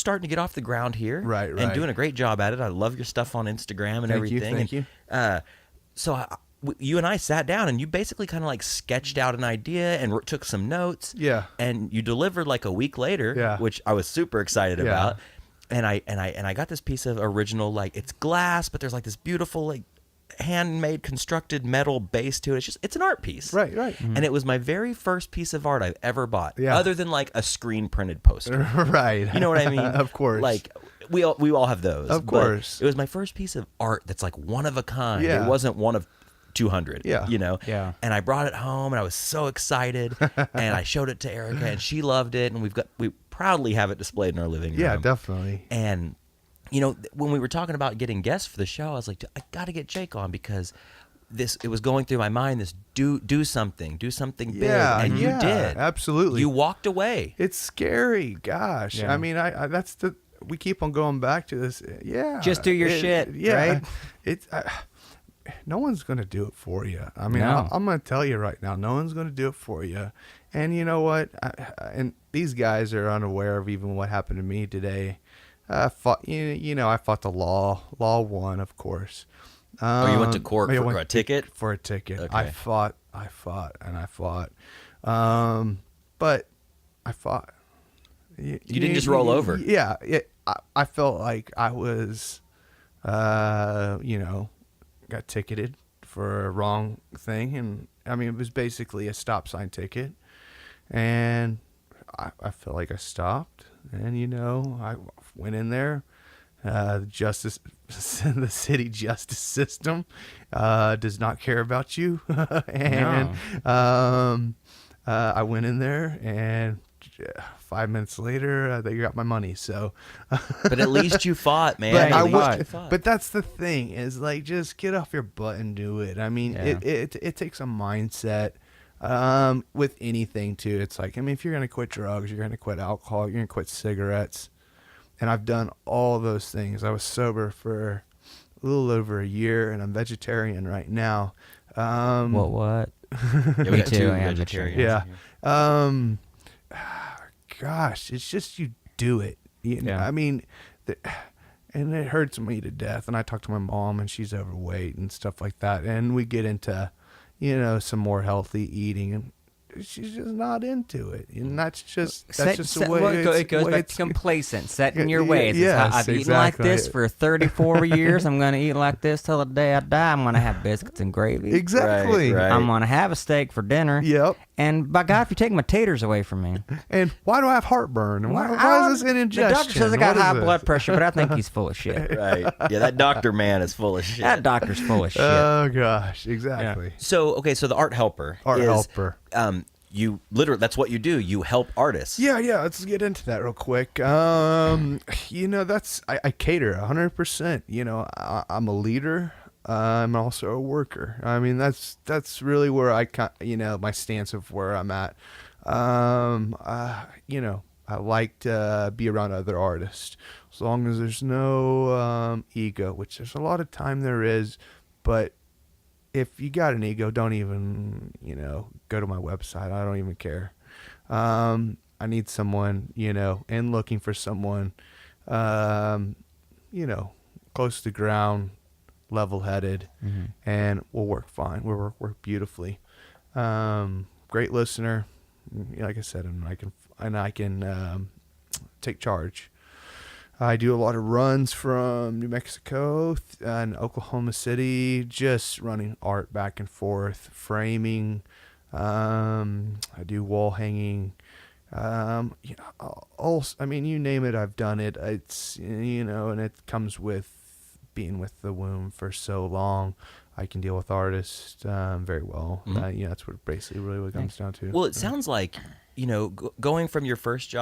starting to get off the ground here, right, and doing a great job at it. I love your stuff on Instagram and everything. Thank you. So you and I sat down, and you basically kind of like sketched out an idea and took some notes. Yeah. And you delivered like a week later, Yeah. which I was super excited about. And I got this piece of original, like it's glass, but there's like this beautiful like handmade constructed metal base to it. It's an art piece. Right. And it was my very first piece of art I've ever bought, Yeah. other than like a screen printed poster. Right. You know what I mean? Of course. Like we all have those. Of but course. it was my first piece of art that's like one of a kind. Yeah. It wasn't one of 200. Yeah. Yeah. And I brought it home, and I was so excited, and I showed it to Erica, and she loved it, and we proudly have it displayed in our living room. Yeah, definitely. And, you know, when we were talking about getting guests for the show, I was like, I got to get Jake on because it was going through my mind, this do something big. Yeah, And you yeah, did. absolutely. You walked away. It's scary. Gosh. Yeah. I mean, I that's we keep on going back to this. Yeah. Just do your shit, Yeah. right? It's, no one's going to do it for you. I mean, No. I'm going to tell you right now, no one's going to do it for you. And you know what? And these guys are unaware of even what happened to me today. I fought the law. Law won, of course. Oh, you went to court I for went a ticket? For a ticket. Okay. I fought. But I fought. You didn't just roll over. Yeah. I felt like I was, got ticketed for a wrong thing. And, I mean, it was basically a stop sign ticket. And I felt like I stopped. And, I went in there. The city justice system does not care about you. And I went in there, and 5 minutes later, they got my money. So, But at least you fought, man. but At least you would, fought. but that's the thing is like just get off your butt and do it. I mean, Yeah. it takes a mindset. With anything too, it's like, I mean, if you're gonna quit drugs, you're gonna quit alcohol, you're gonna quit cigarettes. And I've done all those things. I was sober for a little over a year, and I'm vegetarian right now. What? Yeah, we Me got too, two I am vegetarians. Yeah. in here. Gosh, it's just you do it. Yeah. I mean, and it hurts me to death. And I talk to my mom, and she's overweight and stuff like that. And we get into, some more healthy eating, and she's just not into it. And that's just the way it goes back to it's complacent, set in your Yeah, ways. It's yes, I've eaten like exactly. this for 34 years. I'm going to eat like this till the day I die. I'm going to have biscuits and gravy. Exactly. Right. I'm going to have a steak for dinner. Yep. And by God, if you take my taters away from me. And why do I have heartburn? And why is this an The ingestion? doctor says I got What is high this? blood pressure, but I think he's full of shit. Right. Yeah, that doctor man is full of shit. That doctor's full of shit. Oh gosh, exactly. So the art helper. Art is, helper. You literally, that's what you do. You help artists. Yeah. Let's get into that real quick. That's I cater 100%. I'm a leader. I'm also a worker. I mean, that's really where my stance of where I'm at. I like to be around other artists as long as there's no ego, which there's a lot of time there is, but if you got an ego, don't even, go to my website. I don't even care. I need someone, and looking for someone, close to the ground, level-headed, and we'll work fine. We'll work beautifully. Great listener, like I said, and I can take charge. I do a lot of runs from New Mexico and Oklahoma City, just running art back and forth, framing. I do wall hanging. You name it, I've done it. It's, and it comes with being with the womb for so long. I can deal with artists very well. That's what basically really what it comes down to. Well, it sounds like, going from your first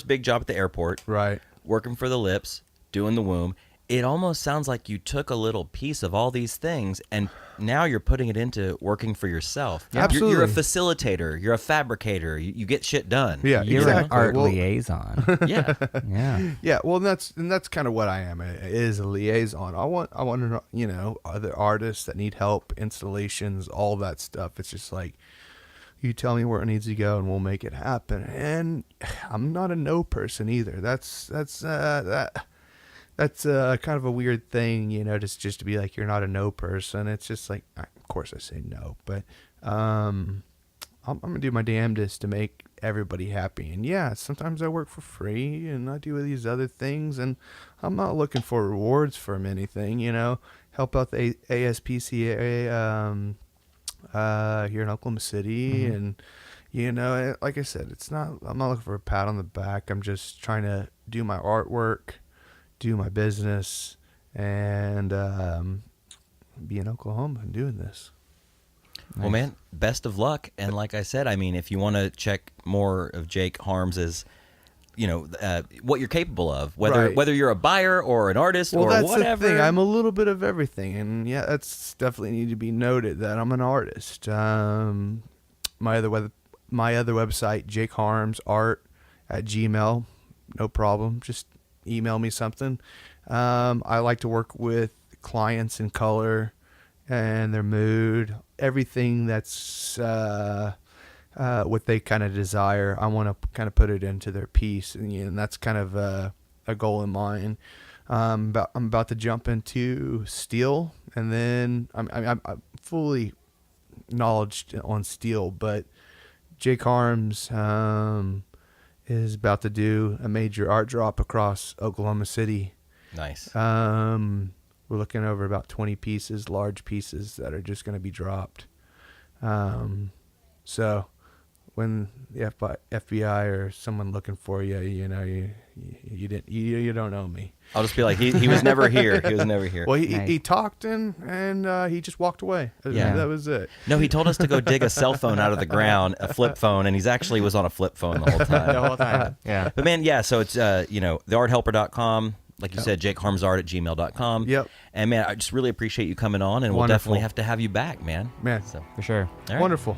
big job at the airport, Right. working for the Lips, doing the womb, it almost sounds like you took a little piece of all these things and now you're putting it into working for yourself. Yeah. Absolutely. You're a facilitator. You're a fabricator. You get shit done. Yeah, You're exactly. an art Well, liaison. Yeah. Yeah. Yeah, well, that's kind of what I am. Is a liaison. I want to other artists that need help, installations, all that stuff. It's just like you tell me where it needs to go, and we'll make it happen. And I'm not a no person either. That's kind of a weird thing, just to be like you're not a no person. It's just like, of course I say no, but I'm gonna do my damnedest to make everybody happy. And yeah, sometimes I work for free and I do these other things, and I'm not looking for rewards from anything. Help out the ASPCA here in Oklahoma City, and like I said, I'm not looking for a pat on the back. I'm just trying to do my artwork, do my business, and be in Oklahoma and doing this. Well, man, best of luck. And like I said, I mean, if you want to check more of Jake Harms's what you're capable of, whether Right. you're a buyer or an artist Well, or that's whatever. the thing. I'm a little bit of everything, and yeah, that's definitely need to be noted that I'm an artist. My other website, jakeharmsart@gmail, no problem. Just email me something. I like to work with clients in color and their mood, everything that's what they kind of desire. I want to kind of put it into their piece, and that's kind of a goal in mind. I'm about to jump into steel, and then I'm fully knowledge on steel, but Jake Harms is about to do a major art drop across Oklahoma City. Nice. We're looking over about 20 pieces, large pieces that are just going to be dropped. So when the FBI or someone looking for you, you don't know me. I'll just be like, he was never here. He was never here. Well, he Nice. talked and he just walked away. Yeah. That was it. No, he told us to go dig a cell phone out of the ground, a flip phone, and he's actually was on a flip phone the whole time. The whole time. Yeah. But man, yeah, so it's thearthelper.com, like you said, jakeharmsart@gmail.com. Yep. And man, I just really appreciate you coming on, and we'll Wonderful. definitely have to have you back, man. Man, So, For sure. all right. wonderful.